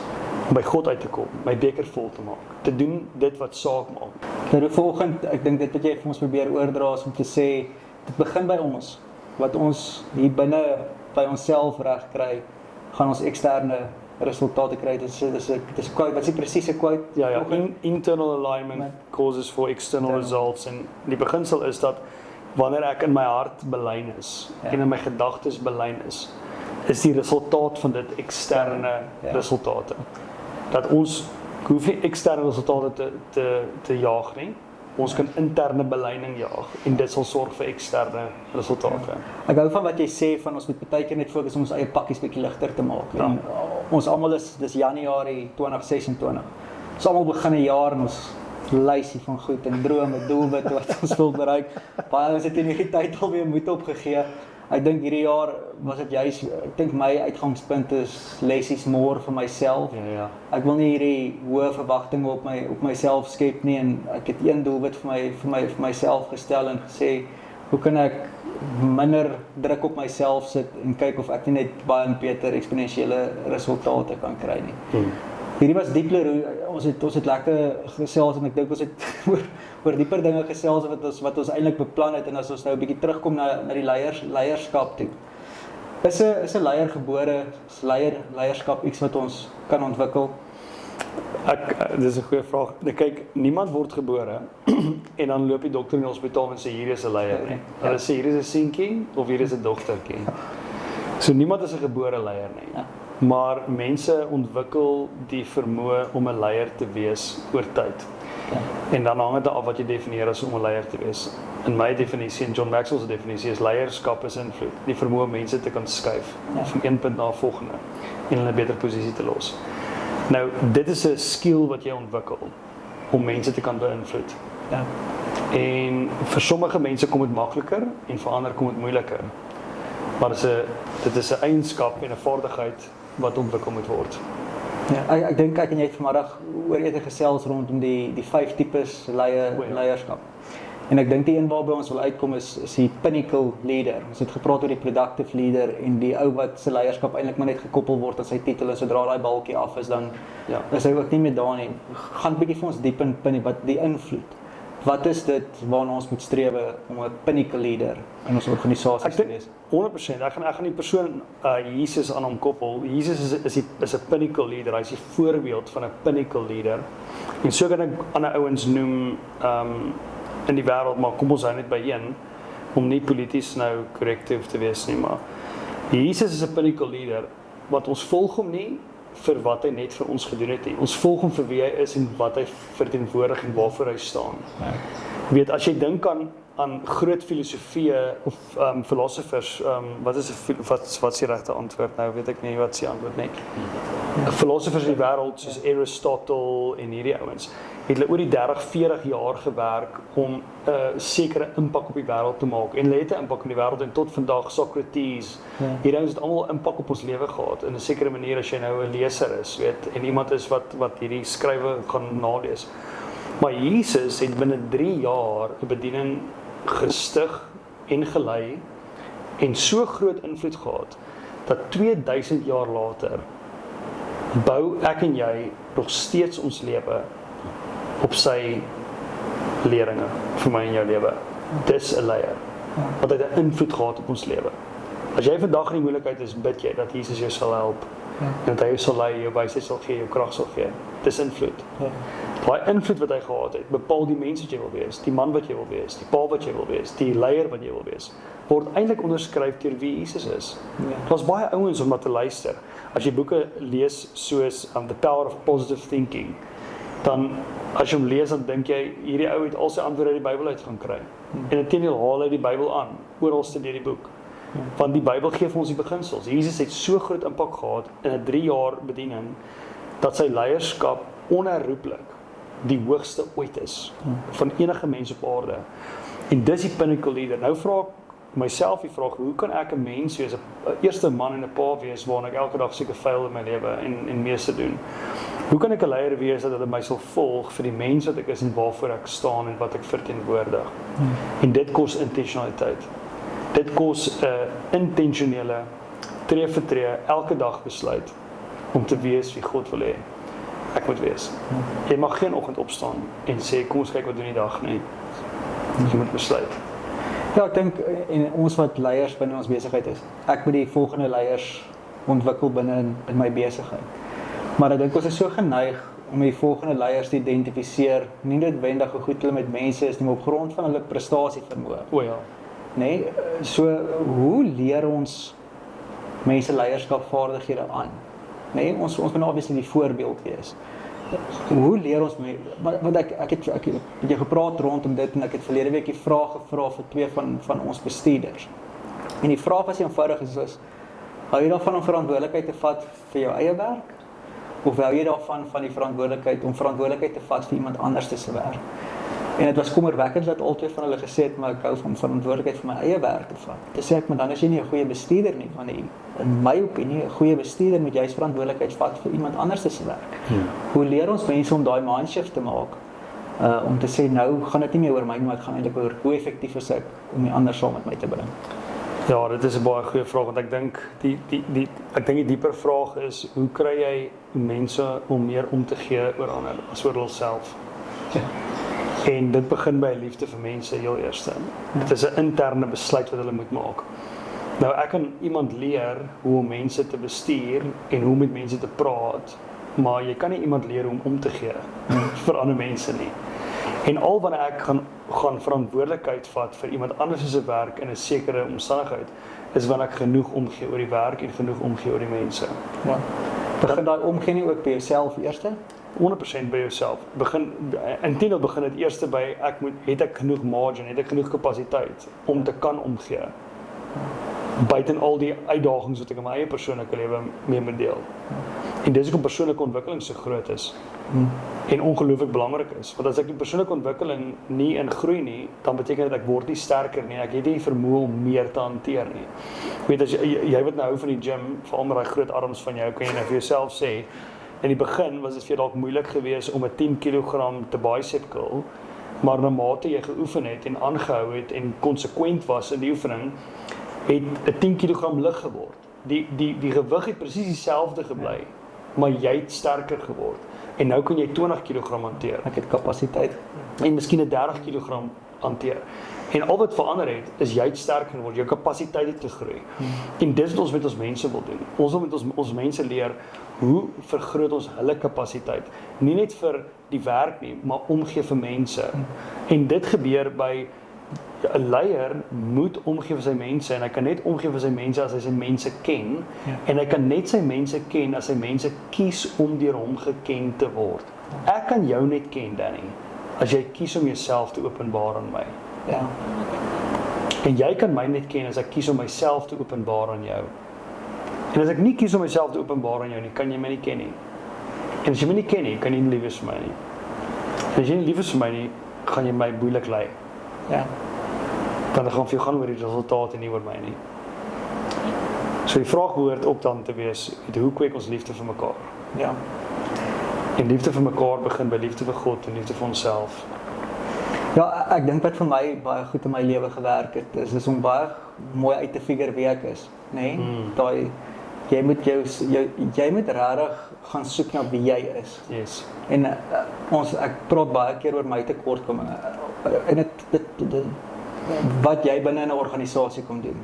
om by God uit te kom, my beker vol te maak, te doen dit wat saak maak. Nou volgende, ek dink dit wat jy vir ons probeer oordra is om te sê, dit begin by ons. Wat ons hier binne by onsself reg kry, gaan ons eksterne resultate kry. Dis quote, wat is die presiese quote? Ja, internal alignment causes for external results. En die beginsel is dat wanneer ek in my hart belyn is en in my gedagtes belyn is die resultaat van dit eksterne resultate. Dat ons hoef nie eksterne resultate te jaag nie. Ons kan interne belyning jaag en dit sal sorg vir eksterne resultate. Ek hou van wat jy sê van ons moet baie keer net fokus om ons eie pakkies bietjie ligter te maak. En ons almal dis Januarie 2026. Ons almal begin 'n jaar en ons lysie van goed en drome, doelwitte wat ons wil bereik. Baie ons het in die tyd alweer moed opgegee. Ek dink hierdie jaar was dit juist, ek dink my uitgangspunt is less is more vir myself. Ja. Ek wil nie hierdie hoë verwagtinge op myself skep nie en ek het een doelwit vir myself gestel en gesê, hoe kan ek minder druk op myself sit en kyk of ek nie net baie beter eksponensiële resultate kan kry nie. Hierdie was diepler, ons het lekker gesels en ek dink ons het oor dieper dinge gesels wat ons eintlik beplan het en as ons nou 'n bietjie terugkom na die leierskap toe. Is 'n leier gebore, is leierskap iets wat ons kan ontwikkel? Dis 'n goeie vraag. Kyk, niemand word gebore en dan loop die dokter in die hospitaal en sê hier is 'n leier nie. Hulle sê hier is 'n seentjie of hier is 'n dogtertjie. So niemand is 'n gebore leier nie. Ja. Maar mense ontwikkel die vermoë om 'n leier te wees oor tyd. Ja. En dan hang dit af wat jy definieer as om 'n leier te wees. In my definisie en John Maxwell se definisie is leierskap is invloed. Die vermoë om mense te kan skuif van een punt na 'n volgende en hulle 'n beter posisie te los. Nou, dit is 'n skill wat jy ontwikkel om mense te kan beïnvloed. Ja. En vir sommige mense kom dit makliker en vir ander kom dit moeiliker. Maar dit is 'n eienskap en 'n vaardigheid wat ontwikkel moet word. Ja, ek dink ek en jy het vanmiddag oor ete gesels rondom die 5 tipes leierskap. En ek dink die een waarby ons wil uitkom is die pinnacle leader. Ons het gepraat oor die productive leader en die ou wat sy leierskap eintlik maar net gekoppel word aan sy titel en sodra daai balkie af is dan is hy ook nie meer daar nie. Gaan 'n bietjie vir ons diep in wat die invloed. Wat is dit waarna ons moet strewe om 'n pinnacle leader in ons organisasie te wees? 100%. Ek gaan die persoon Jesus aan hom koppel. Jesus is 'n pinnacle leader. Hy is die voorbeeld van 'n pinnacle leader. En so kan ek ander ouens noem in die wêreld, maar kom ons hou net by een om nie polities nou korrektief te wees nie, maar Jesus is 'n pinnacle leader wat ons volg hom nie vir wat hy net vir ons gedoen het nie. Ons volg hom vir wie hy is en wat hy verteenwoordig en waarvoor hy staan. Jy weet, as jy dink aan groot filosofieë of philosophers, wat is die regte antwoord nou? Weet ek nie wat is die antwoord nie. Philosophers in die wêreld soos Aristotle en hierdie ouens het hulle oor die 30-40 jaar gewerk om 'n sekere impak op die wêreld te maak en hulle het 'n impak op die wêreld en tot vandag Socrates. Hierdie ouens het almal impak op ons lewe gehad in 'n sekere manier as jy nou 'n leser is, weet, en iemand is wat hierdie skrywe gaan nalees. Maar Jesus het binne 3 jaar 'n bediening gestig en gelei en so groot invloed gehad dat 2000 jaar later bou ek en jy nog steeds ons lewe op sy leringe vir my en jou lewe. Dis 'n leier wat het 'n invloed gehad op ons lewe. As jy vandag in die moeilikheid is, bid jy dat Jesus jou sal help en dat hy jou sal lei, jou wysheid sal gee, jou krag sal gee. Dis invloed. Daai invloed wat hy gehad het, bepaal die mens wat jy wil wees, die man wat jy wil wees, die pa wat jy wil wees, die leier wat jy wil wees, word eintlik onderskryf deur wie Jesus is. Daar's baie ouens om na te luister. As jy boeke lees soos The Power of Positive Thinking, dan as jy hom lees, dan dink jy, hierdie ou het al sy antwoorde uit die Bybel uit gaan kry. En inteendeel haal hy die Bybel aan, oralste deur die boek. Want die Bybel gee vir ons die beginsels. Jesus het so groot impak gehad in 'n 3 jaar bediening, dat sy leierskap onherroepelik die hoogste ooit is van enige mens op aarde. En dis die pinnacle leader. Nou vra ek myself die vraag, hoe kan ek 'n mens wees, 'n eerste man en 'n pa wees waarin ek elke dag seker faal in my lewe en meeste doen? Hoe kan ek 'n leier wees dat hulle my sal volg vir die mens wat ek is en waarvoor ek staan en wat ek verteenwoordig? En dit kos intentionaliteit. Dit kos 'n intentionele tree vir tree elke dag besluit om te wees wie God wil hê ek moet wees. Jy mag geen oggend opstaan en sê kom ons kyk wat doen die dag nie. Jy moet besluit. Ja, ek dink en ons wat leiers binne ons besigheid is. Ek moet die volgende leiers ontwikkel binne in my besigheid. Maar ek dink ons is so geneig om die volgende leiers te identifiseer, nie noodwendig hoe goed hulle met mense is nie, maar op grond van hulle prestasievermoë. O ja. Nee, so hoe leer ons mense leierskapvaardighede aan? Nee, ons moet obviously die voorbeeld wees. Hoe leer ons want ek het jy gepraat rondom dit en ek het verlede week die vraag gevra vir 2 van ons bestuurders. En die vraag was eenvoudig is hou jy daarvan om verantwoordelikheid te vat vir jou eie werk Of hou jy daarvan van die verantwoordelikheid om verantwoordelikheid te vat vir iemand anders se werk? En dit was kommerwekkend dat albei van hulle gesê het, maar ek hou van verantwoordelikheid vir my eie werk te vat. Toe sê ek, maar dan is jy nie 'n goeie bestuurder nie, want in my opinie, 'n goeie bestuurder moet juist verantwoordelikheid vat vir iemand anders se werk. Hoe leer ons mense om daai mindshift te maak? Om te sê, nou gaan dit nie meer oor my, maar dit gaan eintlik oor hoe effektief is ek om die ander saam met my te bring. Ja, dit is 'n baie goeie vraag, want ek dink die dieper vraag is, hoe kry jy mense om meer om te gee oor ander as oor hulself? Ja. En dit begin by liefde vir mense heel eerste. Dit is 'n interne besluit wat hulle moet maak. Nou ek kan iemand leer hoe om mense te bestuur en hoe om met mense te praat, maar jy kan nie iemand leer hoe om te gee vir ander mense nie. En al wanneer ek gaan verantwoordelikheid vat vir iemand anders se werk in 'n sekere omstandigheid, is wanneer ek genoeg omgee oor die werk en genoeg omgee oor die mense. Ja. Begin daai omgee nie ook by jouself eerste? 100% by jouself. Intendeel begin dit eerste by het ek genoeg margin, het ek genoeg kapasiteit om te kan omgee. Buiten al die uitdagings wat ek in my eie persoonlike lewe mee moet deel. En dis hoekom persoonlike ontwikkeling so groot is. En ongelooflik belangrik is, want as ek die persoonlike ontwikkeling nie in groei nie, dan beteken dit ek word nie sterker nie, ek het nie vermoë om meer te hanteer nie. Weet as jy wat nou hou van die gym, veral met daai groot arms van jou, kan jy nou vir jouself sê, in die begin was dit vir jou dalk moeilik geweest om 'n 10 kg te bicep curl, maar na mate jy geoefen het en aangehou het en konsekwent was in die oefening, het 'n 10 kg lig geword. Die gewig het presies dieselfde gebly, maar jy het sterker geword. En nou kan jy 20 kg hanteer. Ek het kapasiteit. En miskien 'n 30 kg hanteer. En al wat verander het, is jy het sterker geword, jou kapasiteit het gegroei. En dis wat ons met ons mense wil doen. Ons wil met ons mense leer, hoe vergroot ons hulle kapasiteit? Nie net vir die werk nie, maar omgee vir mense. En dit gebeur by 'n leier moet omgee vir sy mense, en hy kan net omgee vir sy mense as hy sy mense ken, en hy kan net sy mense ken as sy mense kies om deur hom geken te word. Ek kan jou net ken, Danny, as jy kies om jouself te openbaar aan my. Ja. En jy kan my net ken as ek kies om myself te openbaar aan jou. En as ek nie kies om myself te openbaar aan jou nie, kan jy my nie ken nie. En as jy my nie ken nie, kan jy nie lief wees vir my nie. En as jy nie lief is vir my nie, gaan jy my moeilik lei. Ja. Want dan gaan vir jou gaan oor die resultate en nie oor my nie. So die vraag behoort ook dan te wees, hoe kweek ons liefde vir mekaar? Ja. En liefde vir mekaar begin by liefde vir God en liefde vir onsself. Ja, ek dink wat vir my baie goed in my lewe gewerk het, is om baie mooi uit te figure wie ek is, nê? Daai jy moet regtig gaan soek na wie jy is. Yes. En ek praat baie keer oor my tekortkominge. En dit wat jy binne in 'n organisasie kom doen.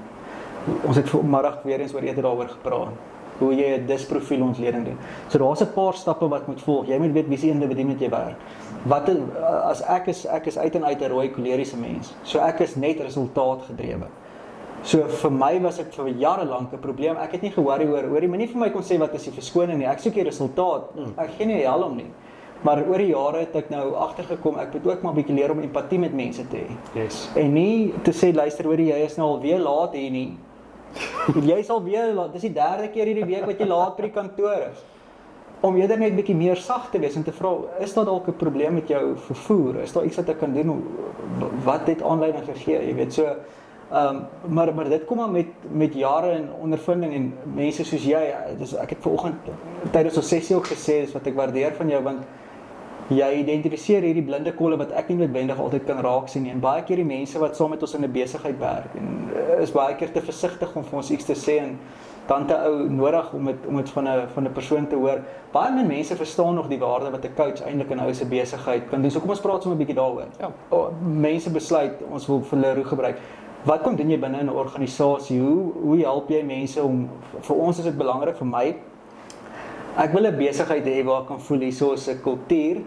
Ons het vanmiddag weer eens oor eerder daaroor gepraat. Hoe jy 'n disprofiel ontleding doen. So daar's 'n paar stappe wat moet volg. Jy moet weet wie se individu met jy werk. Wat as ek is uit en uit 'n rooi koleriese mens. So ek is net resultaatgedrewe. So vir my was dit vir jare lank 'n probleem. Ek het nie ge-worry oor jy moenie vir my kon sê wat is die verskoning nie. Ek soek die resultaat. Ek gee nie hel om nie. Maar oor die jare het ek nou agtergekom, ek moet ook maar 'n bietjie leer om empatie met mense te hê. Yes. En nie te sê luister hoor jy is nou al weer laat hier nie. Jy sal weer laat. Dis die derde keer hierdie week wat jy laat by die kantoor is. Om eerder net 'n bietjie meer sag te wees en te vra, is daar dalk 'n probleem met jou vervoer? Is daar iets wat ek kan doen? Wat het aanleiding gegee? Jy weet so maar dit kom maar met jare en ondervinding en mense soos jy. Ek het vanoggend tydens ons sessie ook gesê dis wat ek waardeer van jou, want jy identifiseer hierdie blinde kolle wat ek nie noodwendig altyd kan raak sien nie. En baie keer die mense wat saam met ons in 'n besigheid werk en is baie keer te versigtig om vir ons iets te sê en dan te ou nodig om dit van 'n persoon te hoor. Baie min mense verstaan nog die waarde wat 'n coach eintlik in 'n ou se besigheid kan doen. So kom ons praat sommer 'n bietjie daaroor. Ja. Mense besluit ons wil vir Leroux gebruik. Wat kom doen jy binne in 'n organisasie? Hoe help jy mense om vir ons is dit belangrik vir my. Ek wil 'n besigheid hê waar ek kan voel hierso is 'n kultuur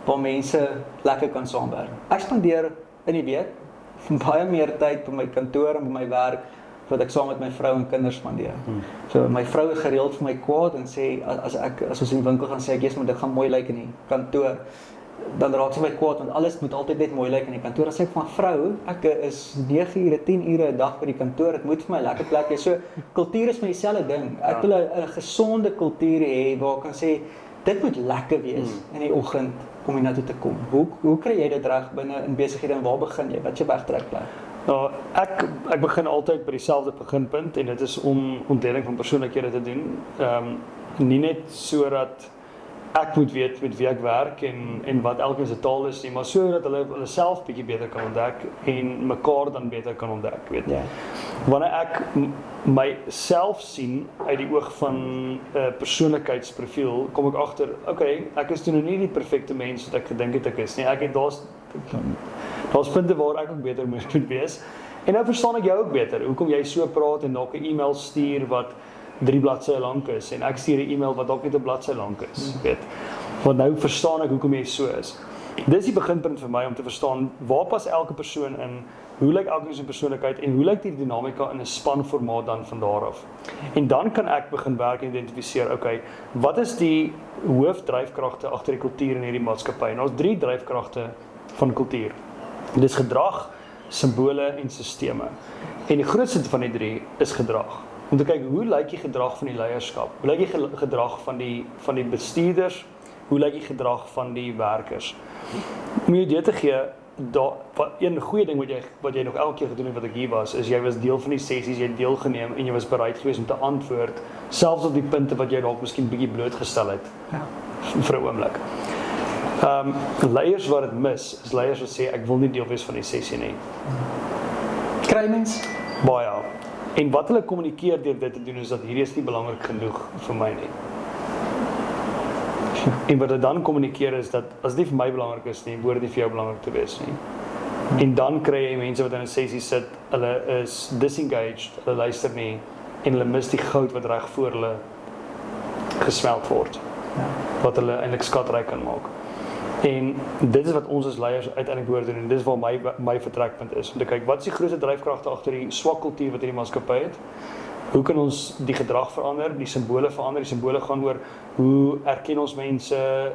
waar mense lekker kan saamwerk. Ek spandeer in die week baie meer tyd by my kantoor en by my werk wat ek saam met my vrou en kinders spandeer. So my vrou is gereeld vir my kwaad en sê as ons in die winkel gaan sê ek, "Jesus, maar dit gaan mooi lyk in die kantoor." dan raak sy baie kwaad want alles moet altyd net mooi lyk in die kantoor. As ek van vrou, ek is 9 ure, 10 ure 'n dag by die kantoor. Dit moet vir my 'n lekker plek wees. So kultuur is my dieselfde ding. Ek wil 'n gesonde kultuur hê waar ek kan sê dit moet lekker wees in die oggend om hiernatoe te kom. Hoe kry jy dit reg binne in besighede en waar begin jy? Wat is jou wegtrekplek? Nou, ek begin altyd by dieselfde beginpunt en dit is om ontleding van persoonlikhede te doen. Nie net sodat ek moet weet met wie ek werk en wat elkeen se taal is nie, maar sodat hulle self bietjie beter kan ontdek en mekaar dan beter kan ontdek, weet. Ja. Wanneer ek myself sien uit die oog van 'n persoonlikheidsprofiel, kom ek agter, okay, ek is toe nou nie die perfekte mens wat ek gedink het ek is nie. Daar's punte waar ek ook beter moet wees. En nou verstaan ek jou ook beter. Hoekom jy so praat en dalk 'n e-mail stuur wat 3 bladsye lank is en ek stuur 'n e-mail wat dalk net 'n bladsy lank is, weet. Want nou verstaan ek hoekom jy so is. Dis die beginpunt vir my om te verstaan waar pas elke persoon in, hoe lyk elke se persoonlikheid en hoe lyk die dinamika in 'n spanformaat dan van daar af. En dan kan ek begin werk en identifiseer, okay, wat is die hoofdryfkragte agter die kultuur in hierdie maatskappy? En daar's 3 dryfkragte van kultuur. Dis gedrag, simbole en sisteme. En die grootste van die 3 is gedrag. Om te kyk, hoe lyk die gedrag van die leierskap? Hoe lyk die gedrag van die bestuurders? Hoe lyk die gedrag van die werkers? Om jy dit te gee, een goeie ding wat jy nog elke keer gedoen het wat ek hier was, is jy was deel van die sessies, jy het deelgeneem en jy was bereid geweest om te antwoord, selfs op die punte wat jy dalk miskien bietjie blootgestel het. Ja. Vir 'n oomblik. Leiers wat dit mis, is leiers wat sê ek wil nie deel wees van die sessie nie. Kry mens? Baie. En wat hulle kommunikeer deur dit te doen is dat hierdie is nie belangrik genoeg vir my nie. En wat hulle dan kommunikeer is dat as dit vir my belangrik is nie, behoort dit vir jou belangrik te wees nie. En dan kry jy mense wat in 'n sessie sit, hulle is disengaged, hulle luister nie en hulle mis die goud wat reg voor hulle gesmelt word. Wat hulle eintlik skatryk kan maak. En dit is wat ons as leiers uiteindelik behoort doen en dis waar my vertrekpunt is. Om te kyk, wat is die grootste dryfkragte agter die swak kultuur wat hierdie maatskappy het? Hoe kan ons die gedrag verander, die simbole verander? Die simbole gaan oor hoe erken ons mense,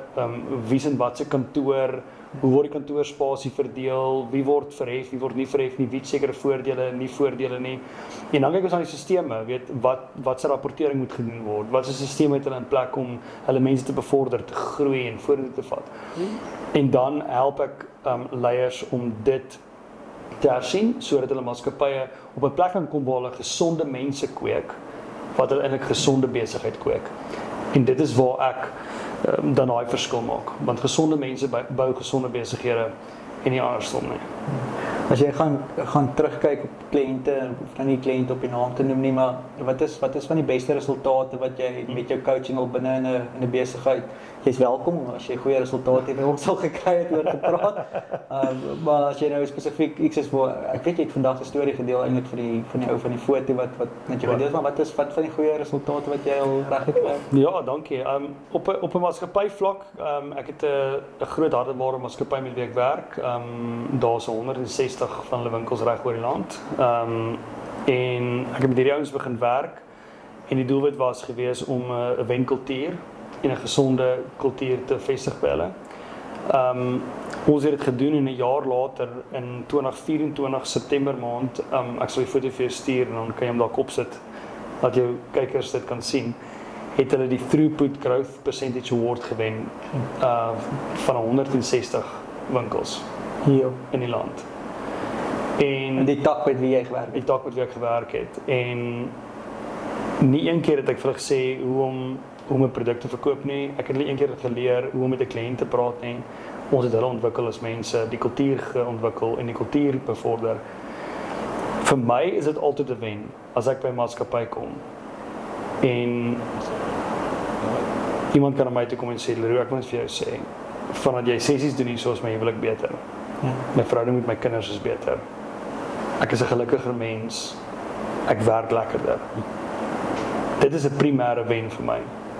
wie is in wat se kantoor, hoe word die kantoorspasie verdeel, wie word verhef, wie word nie verhef nie, wie het sekere voordele, nie voordele nie. En dan kyk ons aan die sisteme, weet wat se rapportering moet gedoen word, wat se sisteme het hulle in plek om hulle mense te bevorder, te groei en vorentoe te vat. En dan help ek leiers om dit te hersien, sodat hulle maatskappye op 'n plek kan kom waar hulle gesonde mense kweek, wat hulle eintlik gesonde besigheid kweek. En dit is waar ek dan daai verskil maak, want gesonde mense bou gesonde besighede en nie andersom nie. As jy gaan terugkyk op kliënte, of dan nie kliënte op die naam te noem nie, maar wat is van die beste resultate wat jy met jou coaching op binne in 'n besigheid? Jy's welkom as jy goeie resultate het, ons sal gekry het oor te praat. Maar as jy nou spesifiek iets is waar ek weet jy het vandag 'n storie gedeel eintlik van die ou van die foto wat met jou gedeel, maar wat van die goeie resultate wat jy al reg gekry het? Ja, dankie. Op 'n maatskappyvlak, ek het 'n groot hardeware maatskappy met wie ek werk. Daar's 160 van hulle winkels reg oor die land. En ek het met hierdie ouens begin werk en die doelwit was gewees om 'n wenkultuur en 'n gesonde kultuur te vestig by hulle. Ons het dit gedoen en 'n jaar later in 2024 September maand, ek sal die foto vir jou stuur en dan kan jy hom daar opsit dat jou kykers dit kan sien, het hulle die Throughput Growth Percentage Award gewen van 160 winkels hier in die land. En die tak met wie jy gewerk het? Die tak met wie ek gewerk het. En nie een keer het ek vir hulle gesê hoe om 'n produk te verkoop nie. Ek het nie een keer geleer hoe om met 'n kliënt te praat nie. Ons het hulle ontwikkel as mense, die kultuur geontwikkel en die kultuur bevorder. Vir my is dit altyd 'n wen as ek by 'n maatskappy kom. En iemand kan na my toe kom en sê, "Leroy, ek moet vir jou sê, vandat jy sessies doen hier soos my huwelik beter. Ja. My verhouding met my kinders is beter. Ek is 'n gelukkiger mens. Ek werk lekkerder." Dit is 'n primêre wen vir my.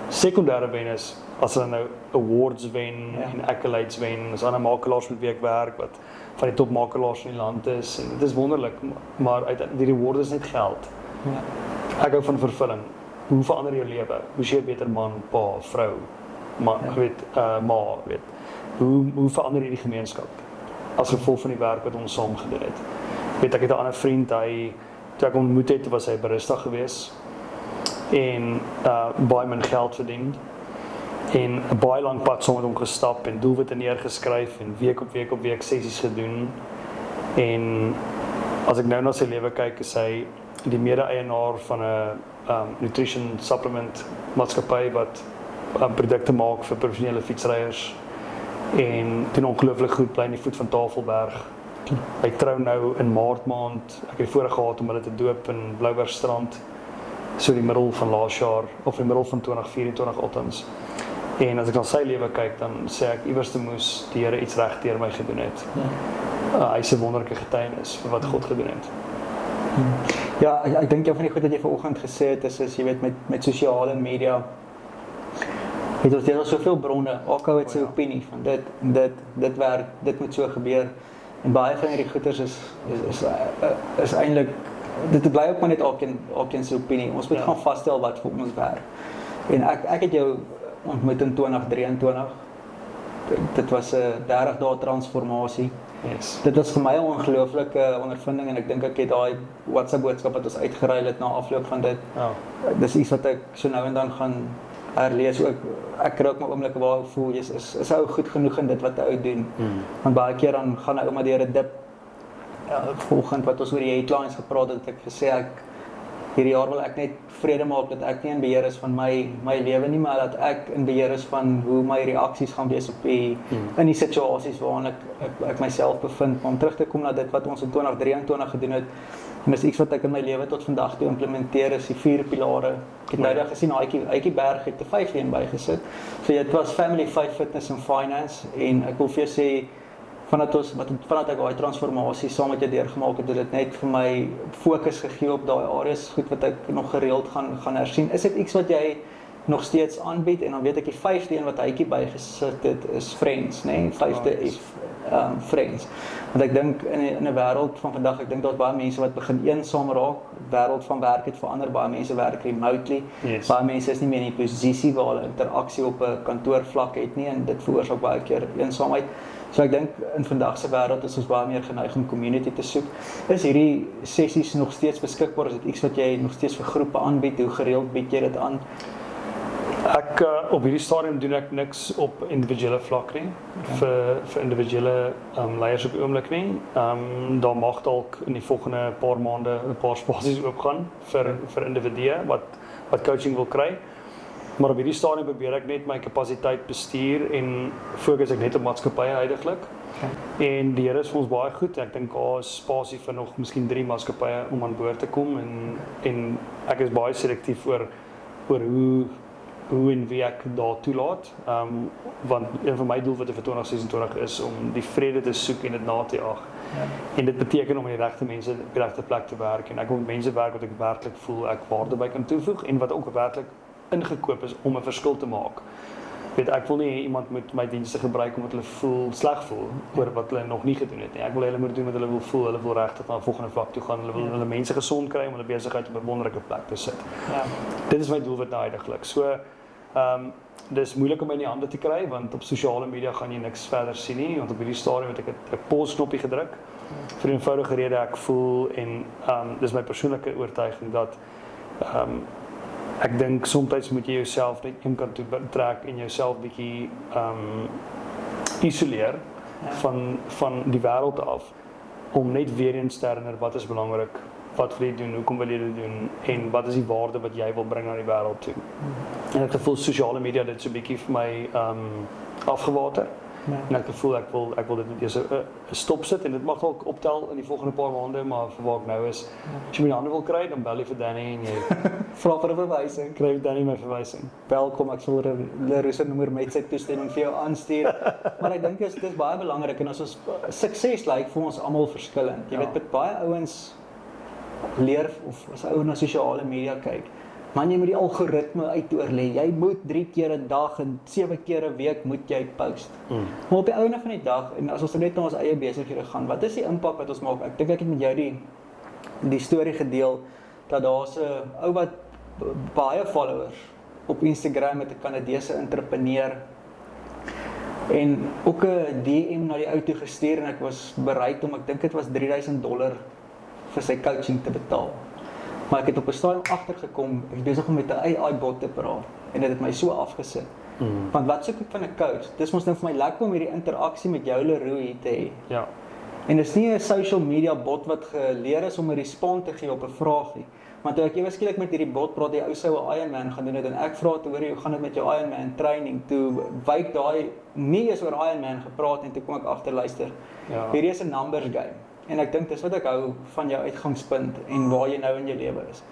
Sekondêre wen is as hulle nou awards wen en accolades wen, as ander makelaars met wie ek werk wat van die top makelaars in die land is en dit is wonderlik, maar die reward is net geld. Ja. Ek hou van vervulling. Hoe verander jou lewe? Hoe jy 'n beter man, pa, vrou? maar weet, hoe verander jy die gemeenskap as gevolg van die werk wat ons saam gedoen het? Weet, ek het 'n ander vriend, toe ek ontmoet het, was hy barista gewees en baie min geld verdien en 'n baie lang pad saam met hom gestap en doelwitte neergeskryf en week op week sessies gedoen. En as ek nou na sy lewe kyk, is hy die mede-eienaar van 'n nutrition supplement maatskappy wat produkte maak vir professionele fietsryers en doen ongelooflik goed, bly in die voet van Tafelberg. Hy trou nou in Maart maand. Ek het voorheen gehad om hulle te doop in Bloubergstrand, so die middel van laas jaar of die middel van 2024 althans. En as ek na sy lewe kyk, dan sê ek iewers moes die Here iets reg deur my gedoen het. Hy is 'n wonderlike getuienis vir wat God gedoen het. Ja, ek dink jou van die goed wat jy vanoggend gesê het is jy weet met sosiale media het ons deel soveel bronne, alkou het sy opinie van dit werk, dit moet so gebeur. En baie van hierdie goeters is eintlik dit bly ook maar net elkeen se opinie. Ons moet gaan vasstel wat vir ons werk. En ek het jou ontmoet in 2023. Dit was 'n 30 dae transformasie. Yes. Dit was vir my 'n ongelooflike ondervinding en ek dink ek het daai WhatsApp boodskap wat ons uitgeruil het na afloop van dit. Dis iets wat ek so nou en dan gaan herlees ook. Ek kry ook my oomblikke waar ek voel is ou goed genoeg in dit wat hy doen. Want baie keer dan gaan hy maar deur 'n dip. Volgend wat ons oor die headlines gepraat het, ek gesê hierdie jaar wil ek net vrede maak dat ek nie in beheer is van my lewe nie, maar dat ek in beheer is van hoe my reaksies gaan wees op in die situasies waarin ek myself bevind. Maar om terug te kom na dit wat ons in 2023 gedoen het, en dis iets wat ek in my lewe tot vandag toe implementeer, is die 4 pilare. Ek het nou dag gesien, Aitjie Berg het 'n 5-leen bygesit. So dit was family, faith, fitness and finance, en ek wil vir jou sê, vandat ek daai transformasie saam met jou deurgemaak het, dit net vir my fokus gegee op daai areas, goed wat ek nog gereeld gaan hersien. Is dit iets wat jy nog steeds aanbied? En dan weet ek die 5de een wat Aitjie bygesit het is friends, né? 5de F, friends. Want ek dink in 'n wêreld van vandag, ek dink daar's baie mense wat begin eensaam raak. Die wêreld van werk het verander, baie mense werk remotely. Yes. Baie mense is nie meer in die posisie waar hulle interaksie op 'n kantoorvlak het nie, en dit veroorsaak baie keer eensaamheid. So ek dink in vandag se wêreld is ons baie meer geneig om community te soek. Is hierdie sessies nog steeds beskikbaar? Is dit iets wat jy nog steeds vir groepe aanbied? Hoe gereeld bied jy dit aan? Ek op hierdie stadium doen ek niks op individuele vlak nie, vir individuele leiers op die oomblik nie. Daar mag dalk in die volgende paar maande 'n paar spasies oopgaan vir individue wat coaching wil kry. Maar op hierdie stadium probeer ek net my kapasiteit bestuur en fokus ek net op maatskappye huidiglik. En die Here is vir ons baie goed. Ek dink daar is spasie vir nog miskien 3 maatskappye om aan boord te kom, en ek is baie selektief oor hoe en wie ek daar toelaat. Want een van my doelwitte vir 2026 is om die vrede te soek en dit na te jaag. En dit beteken om met die regte mense op die regte plek te werk. En ek wil met mense werk wat ek werklik voel ek waarde by kan toevoeg en wat ook werklik ingekoop is om 'n verskil te maak. Ek wil nie iemand met my dienste gebruik omdat hulle sleg voel oor wat hulle nog nie gedoen het nie. Ek wil hulle moet doen wat hulle wil voel. Hulle wil regtig na 'n volgende vlak toe gaan. Hulle wil hulle mense gesond kry om hulle besigheid op 'n wonderlike plek te sit. Dit is my doelwit nou huidiglik. So dis moeilik om in die hande te kry, want op sosiale media gaan jy niks verder sien nie, want op hierdie stadium het ek 'n pause knoppie gedruk vir 'n eenvoudige rede. Ek voel en dis my persoonlike oortuiging dat ek dink soms moet jy jouself net een kant toe trek en jouself bietjie isoleer van die wêreld af, om net weer eens te herinner wat is belangrik, wat wil jy doen, hoekom wil jy dit doen, en wat is die waarde wat jy wil bring na die wêreld toe. En ek voel sosiale media dit so 'n bietjie vir my afgewater. En ek voel ek wil dit net eers 'n stop sit, en dit mag dalk optel in die volgende paar maande, maar vir waar ek nou is, as jy my hande wil kry, dan bel jy vir Danny en jy vra vir 'n verwysing. Kry Danny my verwysing. Welkom, ek sal Leroy se nommer met sy toestemming vir jou aanstuur. Maar ek dink dis baie belangrik, en as ons sukses lyk vir ons almal verskillend. Jy weet, met baie ouens leer, of as ou na sosiale media kyk, man, jy moet die algoritme uitoorlê. Jy moet 3 keer 'n dag en 7 keer 'n week moet jy post. Maar op die einde van die dag, en as ons net na ons eie besighede gaan, wat is die impak wat ons maak? Ek dink ek het met jou die storie gedeel dat daar's 'n ou wat baie followers op Instagram met 'n Kanadese entrepreneur en ook 'n DM na die ou toe gestuur en ek was bereid om, ek dink dit was $3000 vir sy coaching te betaal. Maar ek het op 'n stadium agtergekom, ek is besig om met 'n AI-bot te praat en dit het my so afgesit. Want wat soek ek van 'n coach? Dis mos nou vir my lekker om hierdie interaksie met jou Leroe hier te hê. Ja. En dis nie 'n social media bot wat geleer is om 'n respons te gee op 'n vraag nie. Want toe ek ewe skielik met hierdie bot praat, die ou sou 'n Ironman gaan doen het en ek vra toe, hoor jy, hoe gaan dit met jou Ironman training? Toe wyk daai nie eens oor Ironman gepraat en toe kom ek agter luister. Ja. Hierdie is 'n numbers game. En ek dink dis wat ek hou van jou uitgangspunt en waar jy nou in jou lewe is.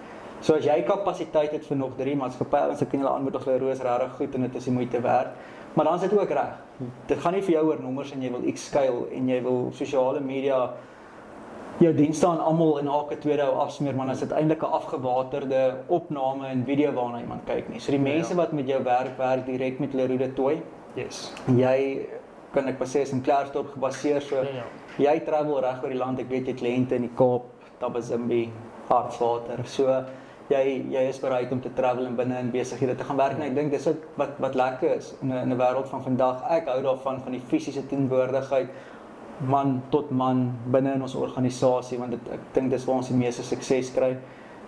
So as jy kapasiteit het vir nog 3 maatskappye, dan kan jy hulle aanmoedig, Leroe is regtig goed en dit is die moeite werd. Maar dan is dit ook reg. Dit gaan nie vir jou oor nommers en jy wil X skuil en jy wil op sosiale media jou dienste aan almal in elke tweede ou afsmeer, maar as dit eintlik 'n afgewaterde opname en video waarna iemand kyk nie. So die mense wat met jou werk direk met Leroe de Tooy. Yes. Jy kan ek sê is in Klerksdorp gebaseer, so jy travel reg oor die land. Ek weet jy kliënte in die Kaap, Tabazimbi, Hartswater. So jy is bereid om te travel en binne in besighede te gaan werk en ek dink dis wat lekker is in 'n wêreld van vandag. Ek hou daarvan van die fisiese teenwoordigheid man tot man binne in ons organisasie, want ek dink dis waar ons die meeste sukses kry.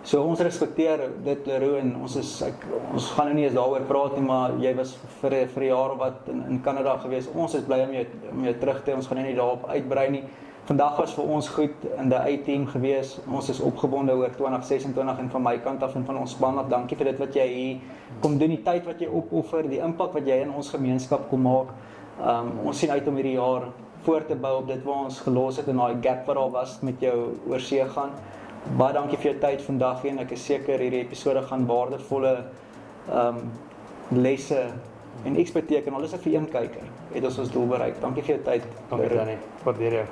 So ons respekteer dit, Leroe, en ons gaan nou nie eens daaroor praat nie, maar jy was vir 'n jaar of wat in Kanada gewees. Ons is bly om jou terug te hê. Ons gaan nie daarop uitbrei nie. Vandag was vir ons goed in die A-team gewees. Ons is opgewonde oor 2026 en van my kant af en van ons span af. Dankie vir dit wat jy hier kom doen, die tyd wat jy opoffer, die impak wat jy in ons gemeenskap kom maak. Ons sien uit om hierdie jaar voor te bou op dit waar ons gelos het en daai gap wat daar was met jou oorsee gaan. Baie dankie vir jou tyd vandag en ek is seker hierdie episode gaan waardevolle lesse en iets beteken. Al is dit vir een kyker, het ons doel bereik. Dankie vir jou tyd. Dankie Danny. Waardeer jou.